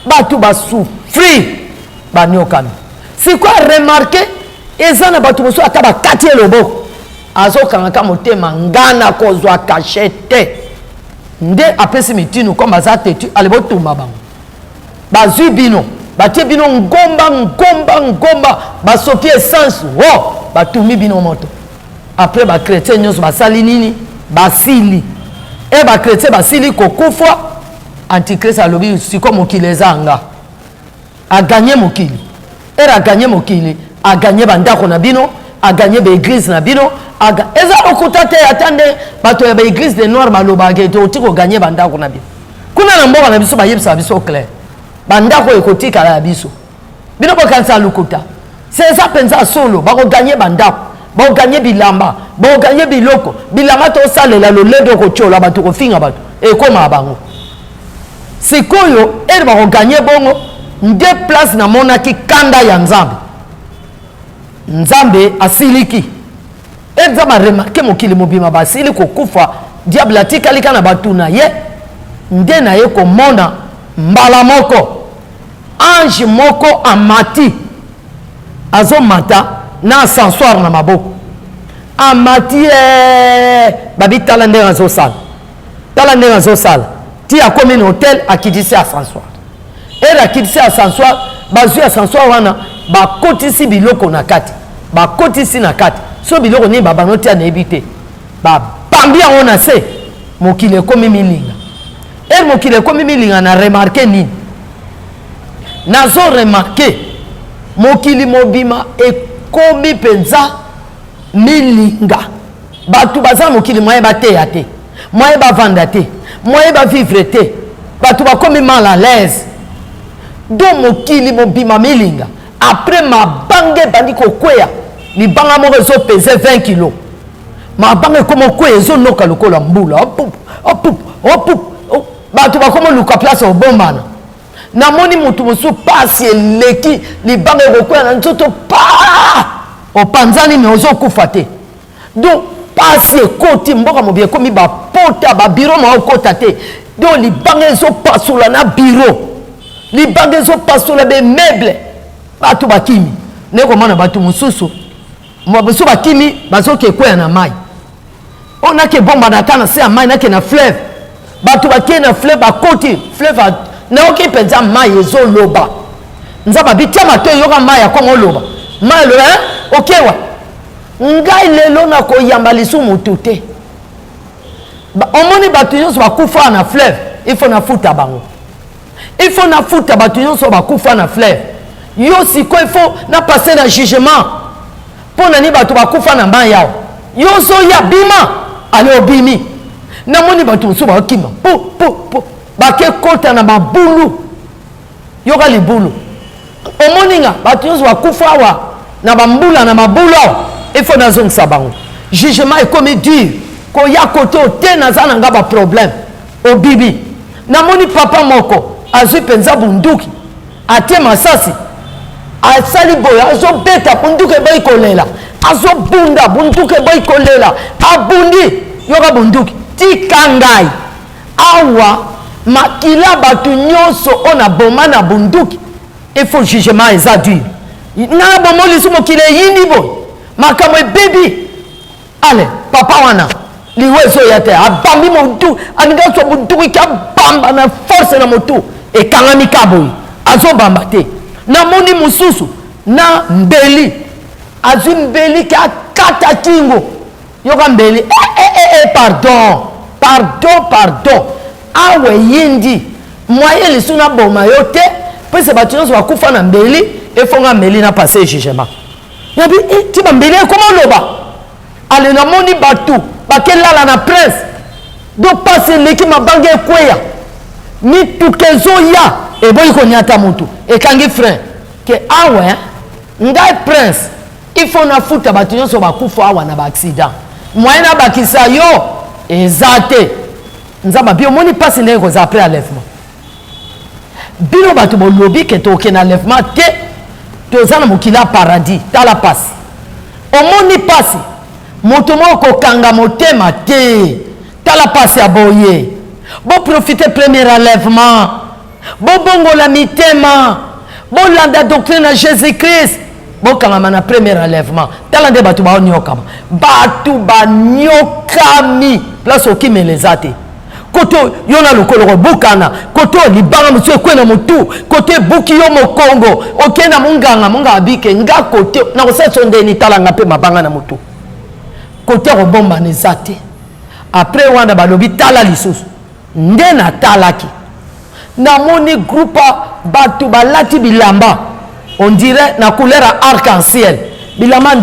[SPEAKER 1] batu basouffrir baniokami siko remarke eza na batu mosusu ata bakati eloboko azokangaka motema ngana kozwa kashe te nde apesi mitinu ko baza tetu ale botumba bango bazwi bino batie bino ngomba basoki essence batumi bino moto après bakretien nyonso basali nini basili bakretien basili kokufa antichrist alobi siko mokili ezanga aganye mokili aganye mokili aganye bandako na bino aganye baeglise na bino eza okuta te atande bato ya baeglise de noir balobaka ete oti koganye bandako na bino kuna na mboka na biso bayebisa biso clair bandako ekotikala ya biso bino bokanisa lukuta se eza mpenza solo bakoganye bandako bakoganye bilamba bakoganye biloko bilamba tosalela lolendo okotiola bato kofinga bato ekoma bango sikoyo bakoganye bongo nde place namonaki kanda ya Nzambe asiliki Nzambe remarke mokili mobima basili kokufa diable atikalika na batu na ye nde na ye komona mbala moko ange moko amati azomata na ascenseur na maboko amati babi tala ndenge azosala ti akomi na hotel akitisi ascenseur akitisi ascenseur bazwi ascenseur wana bakotisi biloko na kati bakotisi na kati so biloko nini babano tia na yebi te babambi yango na se mokili ekomi milinga Mokili comme milinga na remarqué ni nazo remarqué Mokili mobima et komi penza milinga batu baza Mokili moye ba te ya te moye ba vanda te moye ba vivre te batu ba komi mal à l'aise donc Mokili mobima milinga après ma bange bandi ko kwea ni banga mo rezo peser 20 kilos ma bange comme kwea zo noka lokola mbula hop batu ba komo luka place au bombana na moni mutu musu pasi eleki ni bange ko kwea na nzoto pa o panzani me ozo kufa te donc pasi ekoti mboka mobie komi ba pota ba bureau ma okota te donc li bange zo pasula na bureau li bange zo pasula be meuble batu bakimi neko mana batu mususu mwabusu bakimi bazoke kwea na mai ona ke bomba na tana se mai na ke na fleuve batu bakie na fleuve bakoti fleuve na oki penza mai ezo loba nzaba bitia mato yoka mai akomo loba mai lo okewa ngai lelo na koyamba lisu mutu te omoni batu nyonso bakufa na fleuve il faut na futa bango il faut na futa batu nyonso bakufa na fleuve yo siko il faut na passer na jugement pour nani batu bakufa na mai yao yo so ya bima ale obimi na moni batu so bakima po bake kota na mabulu yoka libulu omoninga batu nyonso bakufa wa na bambula na mabulu il faut na zong sabango jugement est comme dur ko ya kote te na za nga ba problème obibi na moni papa moko azui penza bunduki ate masasi asali boya azo beta bunduke boy kolela azo bunda bunduke boy kolela abundi yoka bunduki tikangai awa makila batu nyonso ona boma na bunduki il faut jugement eza dur na bomoli sumo kile yindi boy makamwe baby ale papa wana liwezo yate abambi motu aninga so bunduki ka bamba na force na motu e kangami kaboy azo bamba te na moni mususu na mbeli azu mbeli ka kata kingo yoka mbeli pardon awe yindi moye lisuna boma yote pese batu so bakufa na mbeli efonga mbeli na passer jugement yabi ti ba mbeli comment loba ale na moni batu bakelala na prince do passer leki mabange kweya ni tukezo ya e boy ko nyata mutu e kangi frère ke awe ngai prince il faut na futa batu nyonso bakufa awa na ba accident moyen na bakisa yo ezate nzamba bio moni passe ndenge ko za après enlèvement bino batu bo lobby ke to ke na enlèvement te to za na mokila paradis tala passe omoni passe moto moko kanga motema te tala passe aboye bo profiter premier enlèvement bo bongo la mitema bo landa doctrine à Jésus-Christ bo kanga na premier enlèvement tala nde batu ba nyokama batu ba nyokami place okimelezate koto yona lokolo bukana koto libanga mutu ekwena mutu kote buki yo mokongo okena munganga abike nga kote na kosetso ndeni talanga pe mabanga na mutu kote robomba nezate après wanda balobi tala lisusu nde na talaki na moni groupe batu balati bilamba on dirait na couleur arc-en-ciel bilamba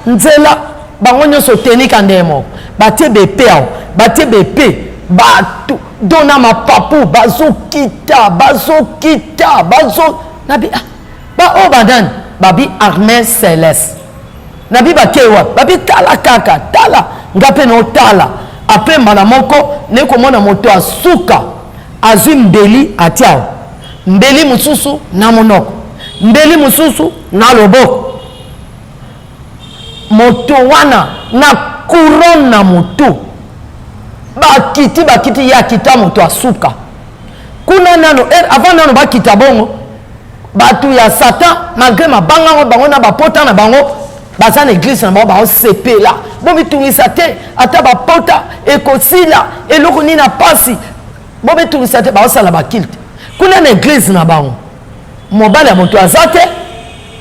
[SPEAKER 1] nzela bango nyonso tenika ndemo batie bepe ao batie bepe batu dona mapapu bazokita nabi ba o badani babi armée céleste nabi bakewa babi tala kaka tala ngape no tala après mbala moko nekomona moto asuka azwi mbeli atiao mbeli mususu na monoko mbeli mususu na loboko moto wana na couronne na moto bakiti ya kita moto asuka kuna nano avant nano bakita bongo batu ya satan malgré mabanga bango na bapota na bango baza na église na bango baosepela bomitungisa te ata bapota ekosila eloko nini na pasi bomitungisa te baosala bakilte kuna na église na bango mobali ya moto aza te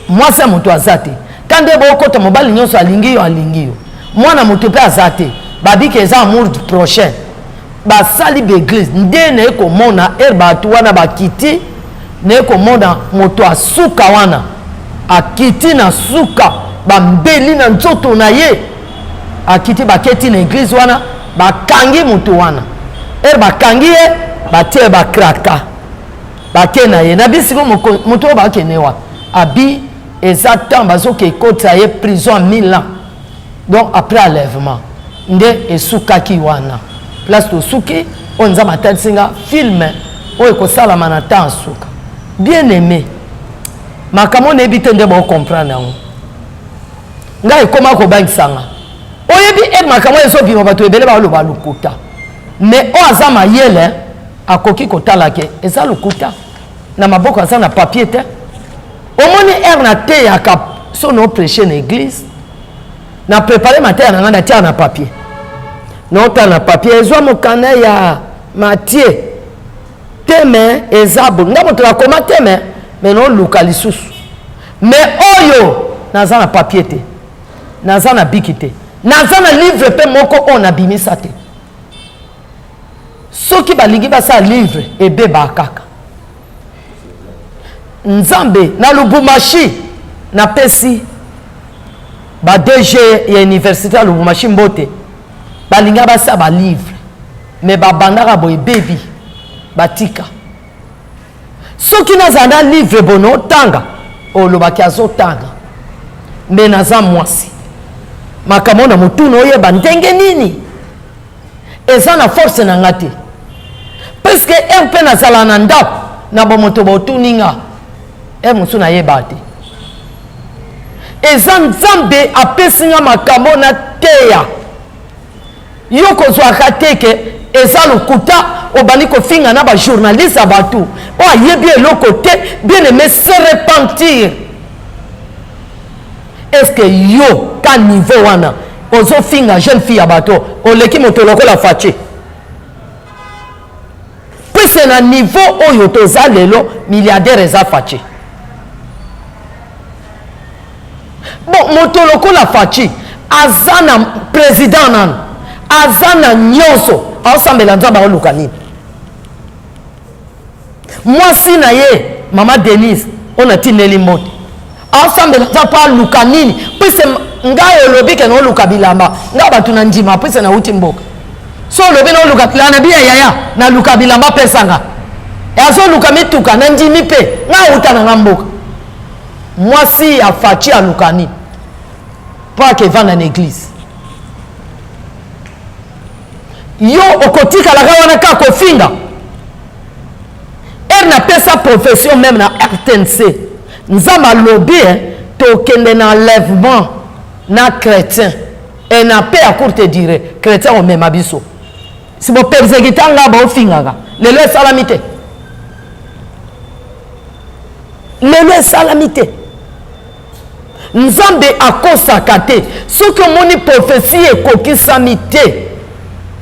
[SPEAKER 1] mwasi ya moto aza te kande bokota mobali nyonso alingi yo mwana moto mpe aza te babiki eza amour du prochain basali l'église ndene ko mona erbatu wana bakiti ne ko mona moto asuka wana akiti na suka bambeli na nzoto na ye akiti baketi na église wana bakangi moto wana bakangi ye batie bakraka bakena ye na bisiko moto bakenewa abi exactement bazoke kota ye prison à 1000 ans donc après enlèvement nde esukaki wana place to suki on za matatsinga film o ekosalama na temps suka bien aimé makamo ne bitende bo comprendre ngo ngai koma ko bangisanga oyebi makamo eso bima bato ebele ba lo balukuta mais o azama yele akoki kotala ke eza lukuta na maboko asa na papier te omoni na te ya kap sono prêcher na église na préparer matin na ngana tia na papier non ta na papier ezwa mokana ya Matthieu teme ezabo ngamo to akoma teme mais non luka lisusu mais oyo naza na papier te naza na biki te naza na livre pe moko on abimisa te soki balingi basa livre ebeba kaka Nzambe na Lubumbashi na pesi ba DG ya université ya Lubumbashi mbote balinga basa ba livre mais babandaka boye baby batika soki nazana livre bono tanga olobaki azotanga mais naza mwasi makambo na mutuna oyeba ndenge nini eza na force na nga te parce que mpe nazala na ndako na bomoto botuninga mosu nayeba te eza Nzambe apesinga makambo na teya yo kozwaka te ke eza lokuta obandi kofinga na bajournaliste bato o ayebi eloko te bien aimé se repentir est-ce que yo ka niveau wana ozofinga jeune fille ya bato oleki moto lokola fache pese na niveau oyo toza lelo milliardaire eza fache bon moto lokola fache aza na président nanu aza na nyonso aosambela Nzambe aoluka nini mwasi na ye mama Denise ona tineli mbote aosambela Nzambe aluka nini pese ngai olobi ke naoluka bilamba ngai bato na ndima pese na uti mboka so olobi naoluka bilamba biya yaya naluka bilamba pesanga azoluka mituka na ndimi mpe ngai auta na nga mboka mwasi afachi aluka nini po akevanda na église yo okotikalaka wana kaka kofinga na pesa profession même na RTNC Nzambe alobi tokende na enlèvement na chrétien et na paix à courte durée chrétien omema biso si bo persécutanga ba ofingaka lelo esalamite Nzambe akosaka te soki omoni prophétie ekokisami te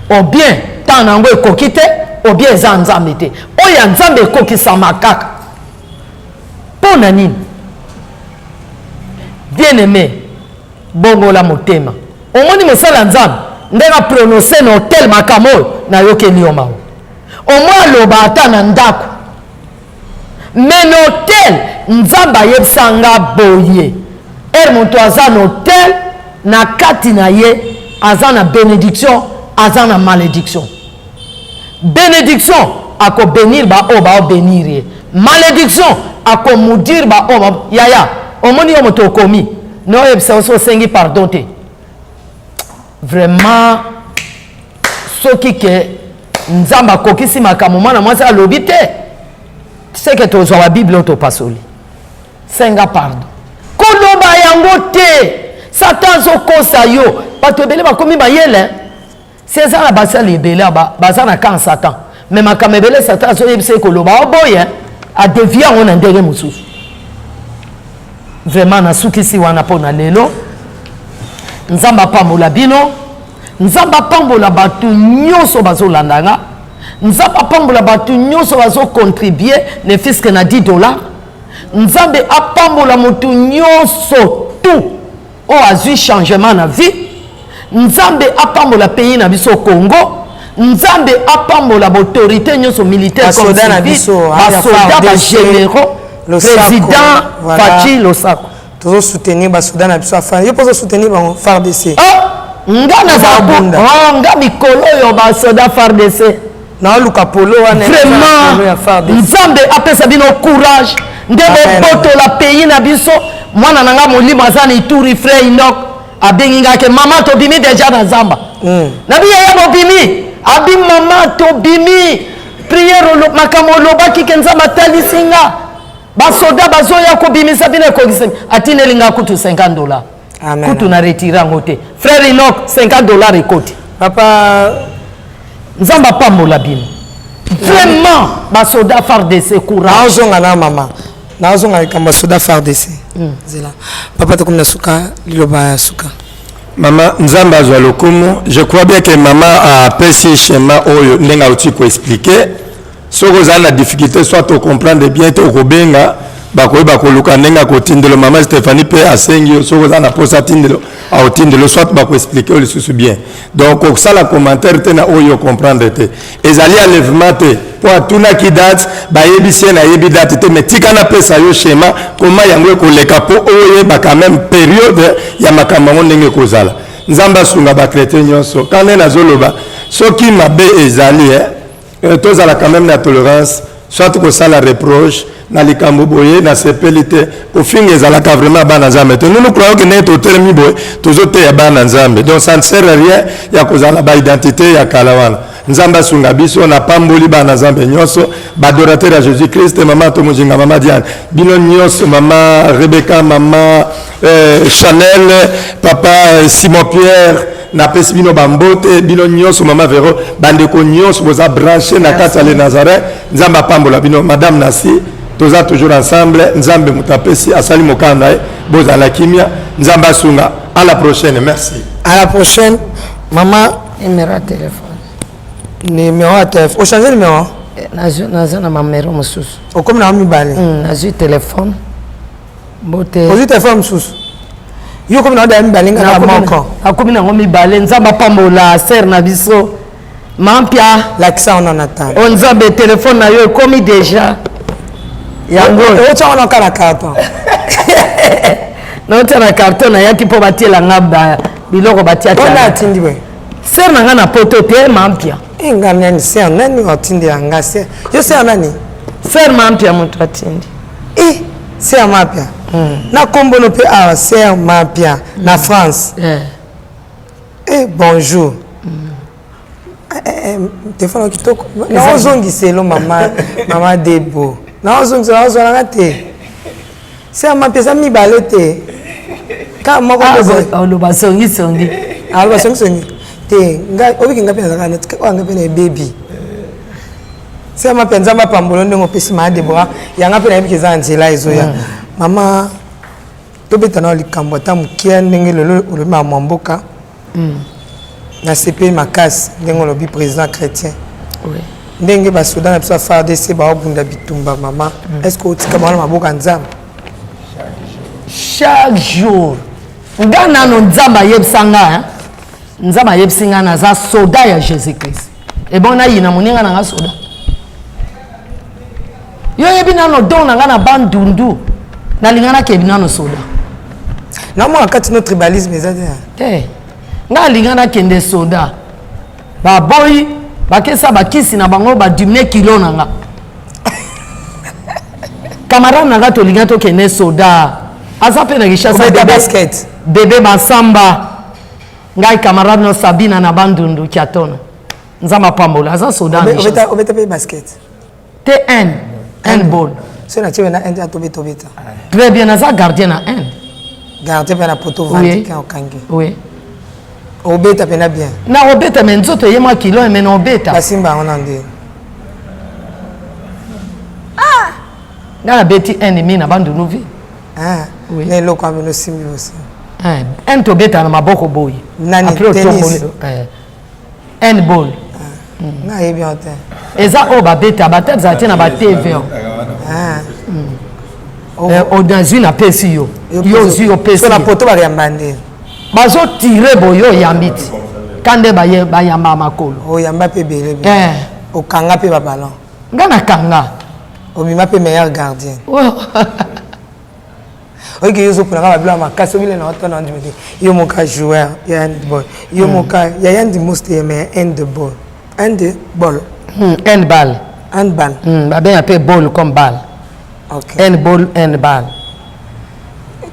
[SPEAKER 1] ou bien tant nango ekoki te ou bien eza Nzambe te oyo Nzambe ekokisama kaka mpo na nini bien aimé bongola motema omoni mosala Nzambe ndenge prononce na hotel makambo oyo nayokeli yo mawa omoi aloba ata na ndako mais na hotel Nzambe ayebisanga boye moto aza na hotel na kati na ye aza na bénédiction aza na malédiction bénédiction ako bénir ba o ba bénir ye malédiction ako mudir ba o yaya omoni yo moto komi no yebisa so sengi pardon te vraiment soki ke Nzambe akokisi makambo mwana mwasi alobi te c'est que tozwa ba bible to pasoli senga pardon koloba yango te Satan zokosa yo bato ebele bakomi bayele c'est na basali ebele baza na kan Satan mais makambo ebele Satan azoyebisa koloba oboye adevia ngo na ndenge mosusu vraiment nasukisi wana mpo na lelo Nzambe apambola bino Nzambe apambola bato nyonso bazolandanga Nzambe apambola bato nyonso bazocontribue ne fiske na $10 Nzambe apambola motu nyonso tout o azui changement na vie Nzambe apambola pays na biso Congo Nzambe apambola autorité nyonso militaire comme basoda bagénéraux président Fachi Losako
[SPEAKER 2] tozo soutenir basoda na biso afana yo pozo soutenir ba FARDC
[SPEAKER 1] nga na zabunda nga mikolo yo basoda FARDC
[SPEAKER 2] na luka polo wana
[SPEAKER 1] vraiment Nzambe apesa bino courage ndebo boto la pays na biso mwana nanga molimo azana ituri frère Inok abengi ngake mama to bimi déjà na zamba na biya ya bobimi abi mama to bimi prière lo makamo lobaki kenza matalisi nga basoda bazoya ko bimi sabine ko gisemi atinelinga kutu $50 kutu na retira ngote frère Inok $50 ekoti
[SPEAKER 2] papa
[SPEAKER 1] Nzamba pambola bino vraiment basoda FARDC courage
[SPEAKER 2] nazonga na mama nazonga kamba basoda FARDC zela papa to komna suka liloba suka
[SPEAKER 10] Maman Nzamba azwa lokumu, je crois bien que maman a apprécié schéma oyo ndenga uti ko expliquer. Soko za na difficulté soit to comprendre bien to kobenga bakoyeba koluka ndenga ko tindelo maman Stéphanie pe asengi soko za na posa tindelo a tindelo soit bako expliquer le susu bien. Donc au sala commentaire tena oyo comprendre te. Ezali enlèvement te pour tuna ki date ba yebisi na yebi date te metika na pesa yo schéma comment yango ko leka po oyo ba quand même période ya makambo ndenge kozala. Nzamba sunga ba chrétien nyonso kana na zoloba soki mabe ezali tozala quand même la tolérance soit ko sala reproche na likambo boye na sepelite au fin ezalaka vraiment bana nzambe te nous croyons que neto termi boye tozote ya bana nzambe donc ça ne sert à rien ya kozala ba identité ya kalawana nzamba sunga biso na pamboli bana nzambe nyonso badorateur ya Jésus Christ mama to mujinga mama Diane bino nyonso mama Rebecca mama Chanel papa Simon Pierre na pesi bino bambote bino nyonso mama Vero bandeko nyonso boza branché na kati ya le Nazareth nzamba pambola bino madame Nasi toza toujours ensemble nzambe mutapesi asali mokanda boza la kimia nzamba sunga à la prochaine merci
[SPEAKER 2] à la prochaine maman
[SPEAKER 1] numéro de téléphone
[SPEAKER 2] numéro de téléphone au changer numéro
[SPEAKER 1] nazo na mamero mususu
[SPEAKER 2] okomi na mibale
[SPEAKER 1] nazo téléphone bote
[SPEAKER 2] ozo téléphone mususu yo komi na mibale ngaka moko
[SPEAKER 1] akomi na mibale nzamba pambola ser na biso mampia
[SPEAKER 2] lakisa on en attend
[SPEAKER 1] on nzambe téléphone na yo komi déjà yango
[SPEAKER 2] ocha on kala carton
[SPEAKER 1] na ocha na carton na yaki po batiela ngaba biloko batia
[SPEAKER 2] tia on atindi we
[SPEAKER 1] ser na ngana poto te mampia
[SPEAKER 2] ingana ni ser nani otindi anga ser yo ser nani
[SPEAKER 1] ser mampia mtu atindi
[SPEAKER 2] ser mampia na kombono pe a ser mampia na France bonjour téléphone kitoko na ozongi selo mama Debo na ozongi selo ozona te ser mampia sa mibale te ka moko
[SPEAKER 1] oloba songi songi
[SPEAKER 2] aloba songi te nga obiki ngapi na zakana kwa ngapi na baby sema penza mapambolo ndenge pesi ma Debora yanga pe na yebiki za nzela ezoya mama tobeta na likambo ta mukia ndenge lelo olema mwamboka na CP makasi ndenge lobi président chrétien ndenge basoda na biso FARDC ba obunda bitumba mama est-ce que otika bana maboka nzambe
[SPEAKER 1] chaque jour ngana no nzamba yebsanga nzamba yebsinga na za soda ya Jésus Christ et bon na yina moninga na soda yo yebi nano don na ngana bandundu na lingana ke binano soda
[SPEAKER 2] na mo akati no tribalisme ezate
[SPEAKER 1] nga lingana kende soda ba boy bakesa bakisi na bango ba dumne kilo nanga camarade nanga to lingana to kende soda azape na kishasa
[SPEAKER 2] basket
[SPEAKER 1] bébé basamba ngai camarade no Sabina na bandundu kiatono nzama pambola aza soda
[SPEAKER 2] obeta pe basket
[SPEAKER 1] TN handball
[SPEAKER 2] c'est na tiwe na end atobeta
[SPEAKER 1] très bien aza gardien na end
[SPEAKER 2] gardien pe na poto vandi ka okangi
[SPEAKER 1] oui
[SPEAKER 2] obeta pe na bien
[SPEAKER 1] na obeta mais nzoto yema kilo mais na obeta
[SPEAKER 2] basimba on ande
[SPEAKER 1] na beti ennemi na bandundu vi
[SPEAKER 2] oui ne loko ameno simbi aussi
[SPEAKER 1] un tobeta na maboko boy
[SPEAKER 2] après tennis
[SPEAKER 1] handball
[SPEAKER 2] na yebi ote
[SPEAKER 1] eza o babeta batete za tina ba TV o dans une apesi yo zio pesi
[SPEAKER 2] na poto ba yambande
[SPEAKER 1] bazo tirer boyo yambiti kande bayamba makolo
[SPEAKER 2] oyamba pe belé okanga pe ba ballon
[SPEAKER 1] ngana kanga
[SPEAKER 2] obima pe meilleur gardien ok yo pour la blanc makasi obile na otona ndimete yo moka joueur ya handball yo moka ya yandi most mais handball handball
[SPEAKER 1] ba bien appelé ball comme balle.
[SPEAKER 2] OK
[SPEAKER 1] handball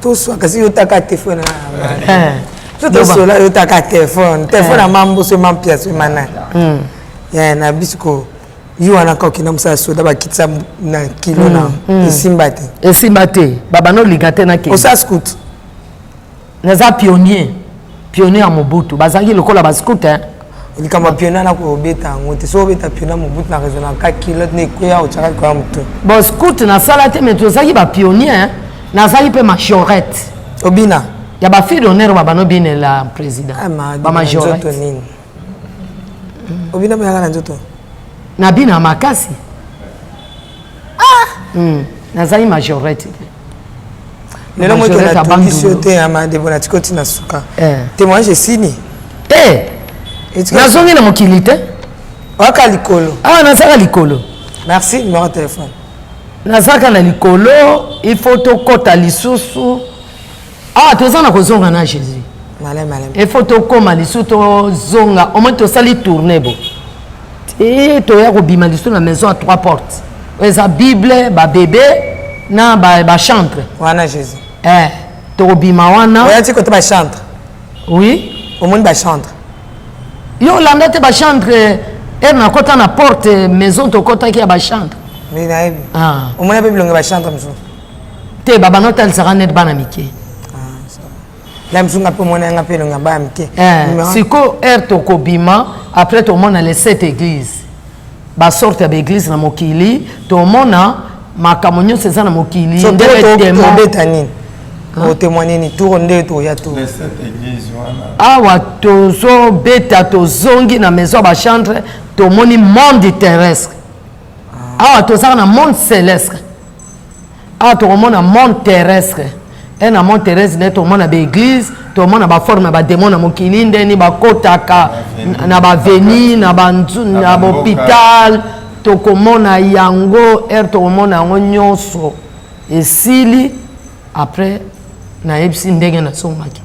[SPEAKER 2] tout soit kasi yo taka téléphone tout cela yo taka téléphone à mambo so mam pièce mana ya na bisiko yo ana ko kina musa soda ba kitsa na kilo na esimbate
[SPEAKER 1] baba no ligate na ke
[SPEAKER 2] osa scout
[SPEAKER 1] naza pionnier à Mobutu bazangi lokola ba scout
[SPEAKER 2] likama pionnier na ko beta ngote so beta pionnier Mobutu na raison na ka kilo ne ko ya o chaka ko mutu
[SPEAKER 1] bo scout na sala te mais tozaki ba pionnier nazali pe majorette
[SPEAKER 2] obina
[SPEAKER 1] ya ba fille d'honneur baba no bine la président ba majorette
[SPEAKER 2] obina ba ngana nzoto
[SPEAKER 1] na bina makasi nazali majorette
[SPEAKER 2] lelo mo ke na tradition te ama de bona tikoti na suka témoignage sini
[SPEAKER 1] nazongi na mokili te
[SPEAKER 2] waka likolo
[SPEAKER 1] nazaka likolo
[SPEAKER 2] merci numéro de téléphone
[SPEAKER 1] nazaka na likolo il faut tokota lisusu toza na kozonga na Jésus il faut tokoma lisusu tozonga au moins tosali tourner bo toya kobima lisusu na maison à 3 portes eza bible babebe na bachantre
[SPEAKER 2] wana Jésus
[SPEAKER 1] tokobima wana
[SPEAKER 2] oyati kote bachantre
[SPEAKER 1] oui
[SPEAKER 2] omoni bachantre
[SPEAKER 1] yo olanda te bachantre nakota na porte maison tokotaki ya bachantre
[SPEAKER 2] nayebi omoni mpe bilongo bachantre mosusu
[SPEAKER 1] te babano otalisaka neti bana mike
[SPEAKER 2] la msunga mpe omona yanga mpe elongo ya bana mike
[SPEAKER 1] siko tokobima après tomona les 7 églises basorte ya baeglise na mokili tomona makambo nyonso eza na mokili
[SPEAKER 2] ndetobeta nini otémoigne ni tour nde toya tour
[SPEAKER 1] awa tozobeta tozongi na maison ya bachantre tomoni monde terrestre awa tozaka na monde céleste awa tokomona monde terrestre na monde terrestre nde tomona baeglise tomona baforme ya badémon na mokili ndeni bakotaka na baveni na bahôpital tokomona yango tokomona yango nyonso esili après nayebisi ndenge nazongaki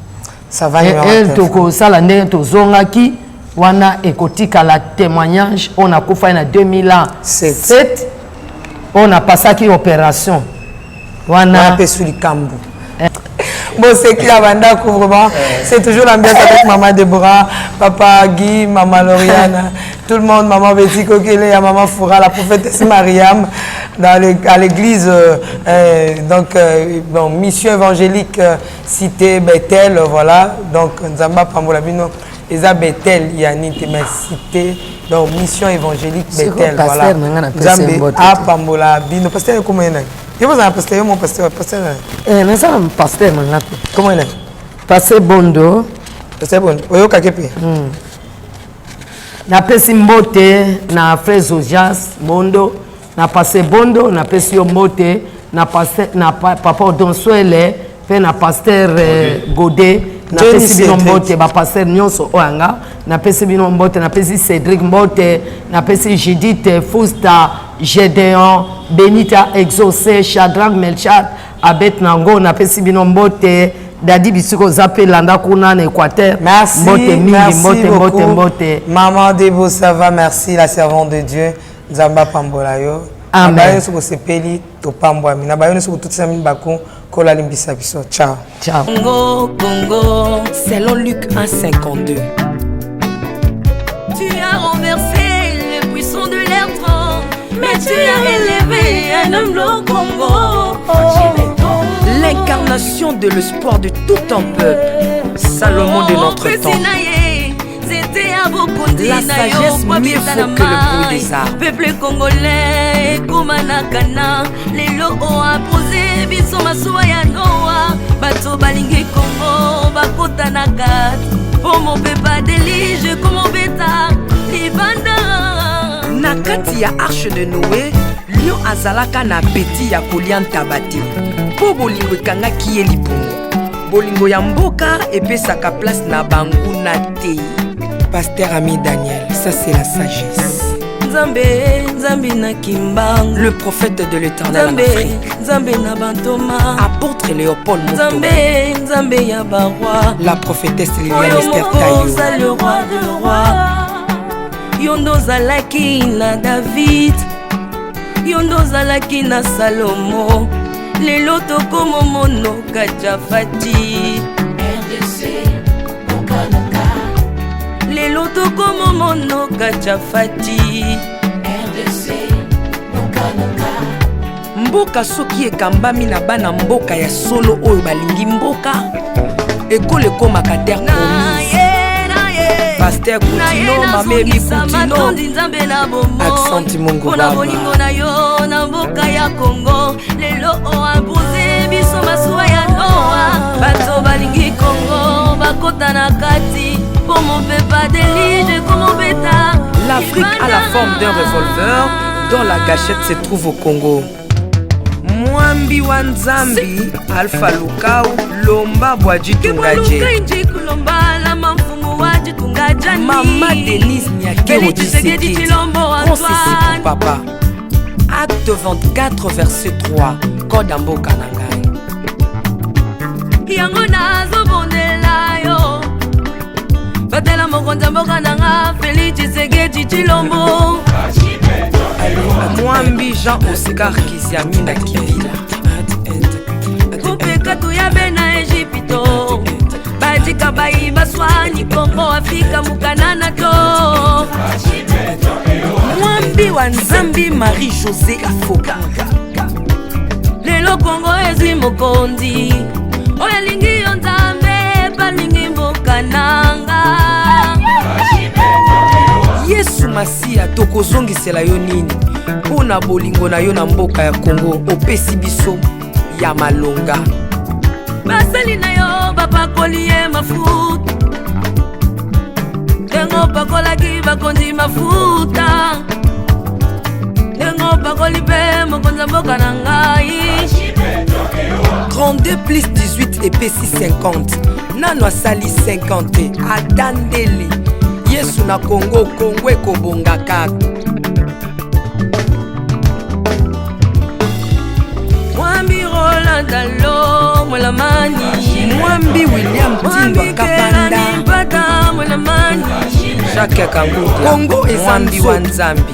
[SPEAKER 1] tokosala ndenge tozongaki wana ekotikala témoignage on akufai na 2007 on apasaki opération wana
[SPEAKER 2] mpe sous likambo bon c'est qui la banda vraiment c'est toujours l'ambiance avec maman Deborah, papa Guy, maman Lauriane, tout le monde, maman Betty Kokele, maman Foura, la prophétesse Mariam à l'église donc mission évangélique cité Bethel, voilà, donc Nzamba Pambola Bino Eza Bethel Yanite mais cité donc mission évangélique Bethel, voilà. Nzambe a Pambola Bino pasteur comment il est? Yo vous avez pasteur mon pasteur
[SPEAKER 1] nasa pasteur manga
[SPEAKER 2] comment il est?
[SPEAKER 1] pasteur Bondo
[SPEAKER 2] oyo kakepe
[SPEAKER 1] na pesi mbote na frère Zosias Mondo na pasteur Bondo na pesi yo mbote na pasteur na papa Odonswele pe na pasteur Godé na pesi bino mbote ba pasteur nyonso oanga na pesi bino mbote na pesi Cédric mbote na pesi Judith Fusta Gédéon Benita Exaucé Shadrach Melchat Abet Nango na pesi bino mbote Dadi Bisiko Zape Landa Kuna na Équateur.
[SPEAKER 2] Merci, merci beaucoup.
[SPEAKER 1] Mbote.
[SPEAKER 2] Maman Debo, ça va, merci la servante de Dieu. Nzamba Pambolayo.
[SPEAKER 1] Amen.
[SPEAKER 2] Nabayo soko sepeli to pambwa mi. Nabayo soko tout ça mi bako kola limbisa biso. Ciao.
[SPEAKER 1] Ciao.
[SPEAKER 11] Congo, Congo, selon Luc 1,52. Tu as renversé le buisson de l'air franc, mais tu as élevé un homme au Congo. L'incarnation de l'espoir de tout un peuple, Salomon de notre temps. La sagesse mieux faut que le bruit des arbres. Peuple congolais, Komanakana, les lots ont apposé, biso masouaya noa, bato balingue Congo, bakotanaka, pour mon peuple délige, comme mon bêta, libanda. Nakati ya arche de Noé, lion azalaka na beti ya kolia ntabati. Po bolingo ekangaki ye libumu bolingo ya mboka epesaka place na banguna te
[SPEAKER 2] pasteur ami Daniel, ça c'est la sagesse.
[SPEAKER 11] Nzambe, Nzambe na Kimbang,
[SPEAKER 2] le prophète de l'éternel en Afrique.
[SPEAKER 11] Nzambe na Bantoma,
[SPEAKER 2] apôtre Léopold Moutou.
[SPEAKER 11] Nzambe, Nzambe ya baroi,
[SPEAKER 2] la prophétesse Liliane Esther Tayo.
[SPEAKER 11] Le roi de roi, Yondo zalaki na David, Yondo zalaki na Salomo, lelo tokomo mono kachafati. RDC, Okanaka, lelo tokomo mono kachafati. RDC, Okanaka.
[SPEAKER 2] Mboka soki ekambami na bana mboka ya solo oyo balingi mboka ekole komaka terre promise. Pasteur Koutino, Amemi Koutino, accent Mongo Baba.
[SPEAKER 11] Na yo na mboka ya Congo, lelo o imposé biso masuwa ya Noa. Bato balingi Congo, bakota na kati, pour mon pépa délige comme mon bêta.
[SPEAKER 2] L'Afrique a la forme d'un revolver dont la gâchette se trouve au Congo. Mwambi wa Nzambi, Alpha Lukau, Lomba Bwaji Tungaje. Maman Denise Nyakero Tshisekedi, Consissi pour papa. Acte 24 verset 3, Code Amboka Nangai.
[SPEAKER 11] Yango nazo bondela yo, batela mokonza mboka nanga Félix Tshisekedi Tshilombo.
[SPEAKER 2] Mwambi Jean Oscar Kiziami na Kibila.
[SPEAKER 11] Kupeka tuyabe na Egypto, batika bayi baswani Kongo Afrika mukanana to.
[SPEAKER 2] Mwambi wa Nzambi Marie-José Ifoka.
[SPEAKER 11] Lelo Kongo ezi mokondi, oya lingi yo Nzambe balingi mboka nanga.
[SPEAKER 2] Yesu Masia tokozongisela yo nini mpona bolingo na yo na mboka ya Kongo opesi biso ya malonga.
[SPEAKER 11] Basali na yo bapakoli ye mafuta, ndengo pakolaki bakonzi mafuta, ndengo pakoli pe mokonza mboka na ngai.
[SPEAKER 2] 32 plus 18 epesi 50, nano asali 50 atandeli Yesu na Kongo, Kongo ekobonga kaka.
[SPEAKER 11] Mwambi Roland Dalo mwelamani,
[SPEAKER 2] Mwambi William Tindwa Kapanda,
[SPEAKER 11] Jacques
[SPEAKER 2] Kangudia, Kongo eza Mwambi wa Nzambi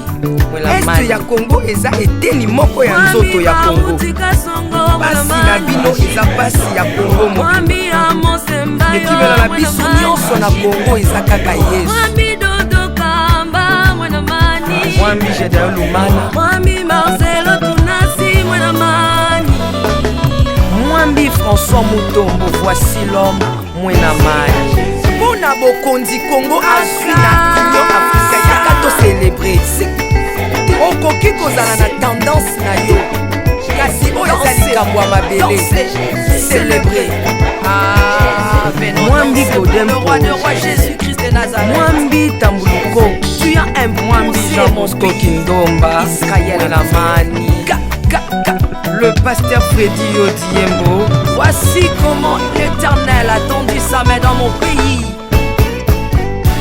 [SPEAKER 2] mwelamani. Este ya Kongo eza eteni moko ya nzoto ya Kongo. Basi na bino eza pasi ya Kongo moko. Ekibela na biso nyonso na Kongo eza kaka Yesu. Mwambi Jedeo Lumana,
[SPEAKER 11] Mwambi Marcelo Tunasi mwenamani,
[SPEAKER 2] Mwambi François Mutombo, voici l'homme mwenamani. Pona bokonzi Kongo azwi na Union Africa yaka to célébrer. Okoki kozala na tendance na yo, kasi oyo eza likambo ya mabele. Célébrer. Mwambi Godempo, Mwambi Tambuluko, tu as un Mwambi Jean Mosco Kindomba, Israël Lamani, le pasteur Freddy Odiembo.
[SPEAKER 11] voici comment l'Éternel a tendu sa main dans mon pays,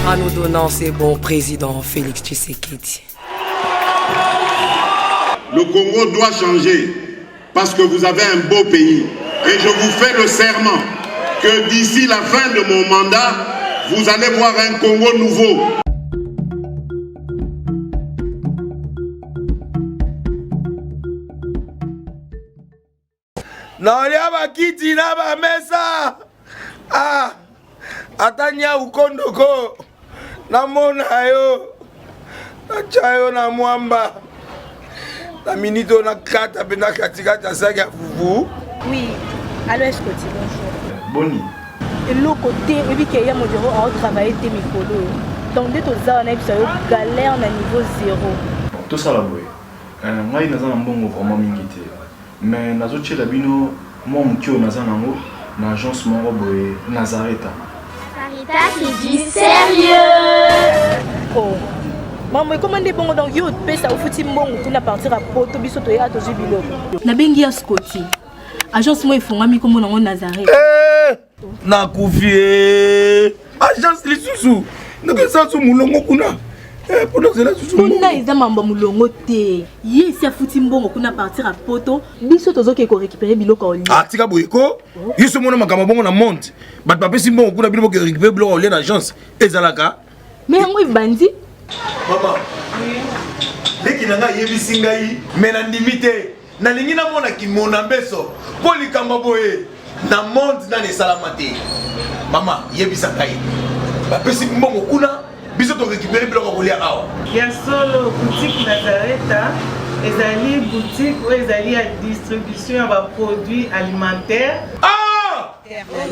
[SPEAKER 2] en nous donnant ces bons présidents Félix Tshisekedi.
[SPEAKER 12] Le Congo doit changer parce que vous avez un beau pays et je vous fais le serment que d'ici la fin de mon mandat, vous allez voir un Congo nouveau.
[SPEAKER 5] Naolia bakiti na ba mesa. Ah, atanya ukondoko. Namona yo. Achayo na mwamba. La minute on a 4 pena katikata saga fufu.
[SPEAKER 6] Oui. Allô, est-ce que tu bonjour?
[SPEAKER 7] Boni.
[SPEAKER 6] Et l'autre côté, et puis qu'il y a mon bureau à travailler tes micros. Donc, dès que tu as une galère à niveau 0.
[SPEAKER 7] Tout ça là, oui. Moi, il y a un bon vraiment mingité. Mais dans autre chose, bino, moi, mon kio nazan nango, na agence mon robe Nazareta.
[SPEAKER 3] Sarita qui dit sérieux.
[SPEAKER 6] Oh. Maman, comment est bon donc yo pesa au fouti mbongo kuna partir à poto biso to ya to jibilo. Na bengi ya Scotty. Agence moi ifungami comme on Nazareth.
[SPEAKER 5] Na kufie. Agence lisusu. ndenge eza so mulongo kuna mpona zela susu
[SPEAKER 6] kuna eza mambo mulongo te ye esi afuti mbongo kuna partir a poto biso tozoke korécupérer biloko olia
[SPEAKER 5] tika boyeko ye so mona makambo bongo na monde bato bapesi mbongo kuna bino boke récupérer biloko olia na agence ezalaka
[SPEAKER 6] me yango ebandi
[SPEAKER 5] mama leki na ngai yebisi ngai me na ndimi te nalingi namona kimona mbeso mpo likambo boye na monde nani esalama te mama yebisa ngai bapesi mbongo kuna biso torécupérer biloko kolia awa
[SPEAKER 8] ya solo boutique Nazareta ezali boutique oyo ezali ya distribution ya baproduits alimentaires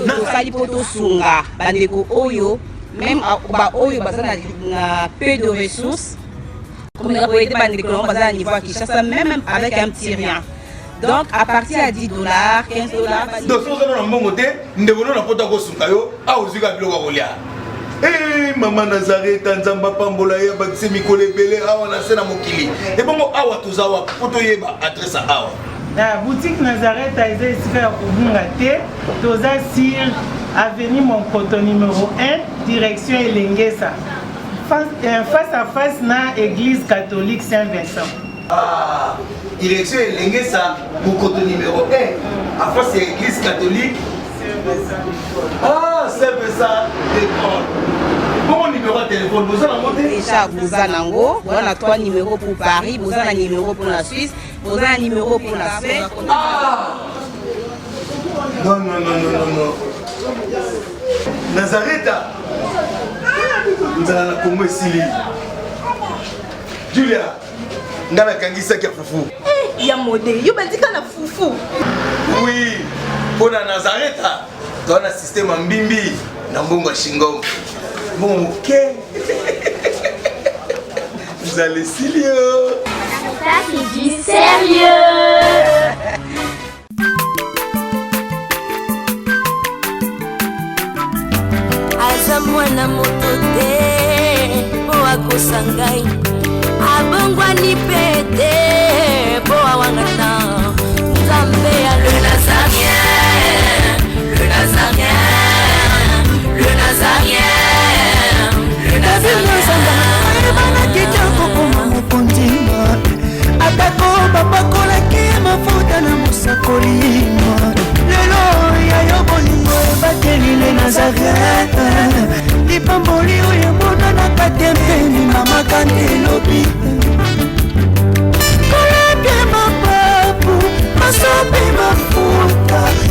[SPEAKER 9] tosali mpo tosunga bandeko oyo même baoyo baza na peu de ressources comme on a bandeko nango baza na niveau ya Kinshasa même avec un petit rien. Donc à partir à $10, $15.
[SPEAKER 5] Donc si vous avez un bon côté, nous devons nous apporter au Sunkayo, à Ozuga Bilogarolia. Eh maman Nazareth, Nzambe Pambola, Bakse Mikole Bele, Awa Nasena Mokili. Et bon Awa Tuzawa, Potoyeba adresse à Awa.
[SPEAKER 8] La boutique Nazareth a été ici à Kubungate, Toza Sir, avenue Monkoto numéro 1, direction Elengesa. Face à face na église catholique Saint-Vincent.
[SPEAKER 5] Ah, direction Elengesa, Monkoto numéro 1, à face à l'église catholique Ah, Saint-Vincent, d'accord. Bon numéro de téléphone, vous avez monté
[SPEAKER 9] déjà, vous avez nango, vous avez 3 numéros pour Paris, vous avez un numéro pour la Suisse, vous avez un numéro pour la Suède.
[SPEAKER 5] Ah non, non, non, non, non, non. Nazareta nous allons la Congo Sili. Julia, nous allons kangisa kia fufu.
[SPEAKER 6] Eh, ya modé, yo bandika na fufu.
[SPEAKER 5] Oui, pour la Nazareta, tu as un système en bimbi, dans Bongo Shingom. Bon, ok. Vous allez sérieux.
[SPEAKER 3] Ça c'est du sérieux.
[SPEAKER 11] Aza mwana moto te po akosa ngai abongwani pete po awangana Nzambe ya le Nazarien, le Nazarien, le Nazarien, le Nazarien.
[SPEAKER 4] Ebana kitoko koma mokondima atako bapakolaki mafuta na mosakolima lelo ya yo bolingo ebateli le Nazareth lipamboli oyo emonanaka te mpeni mama kandi elobi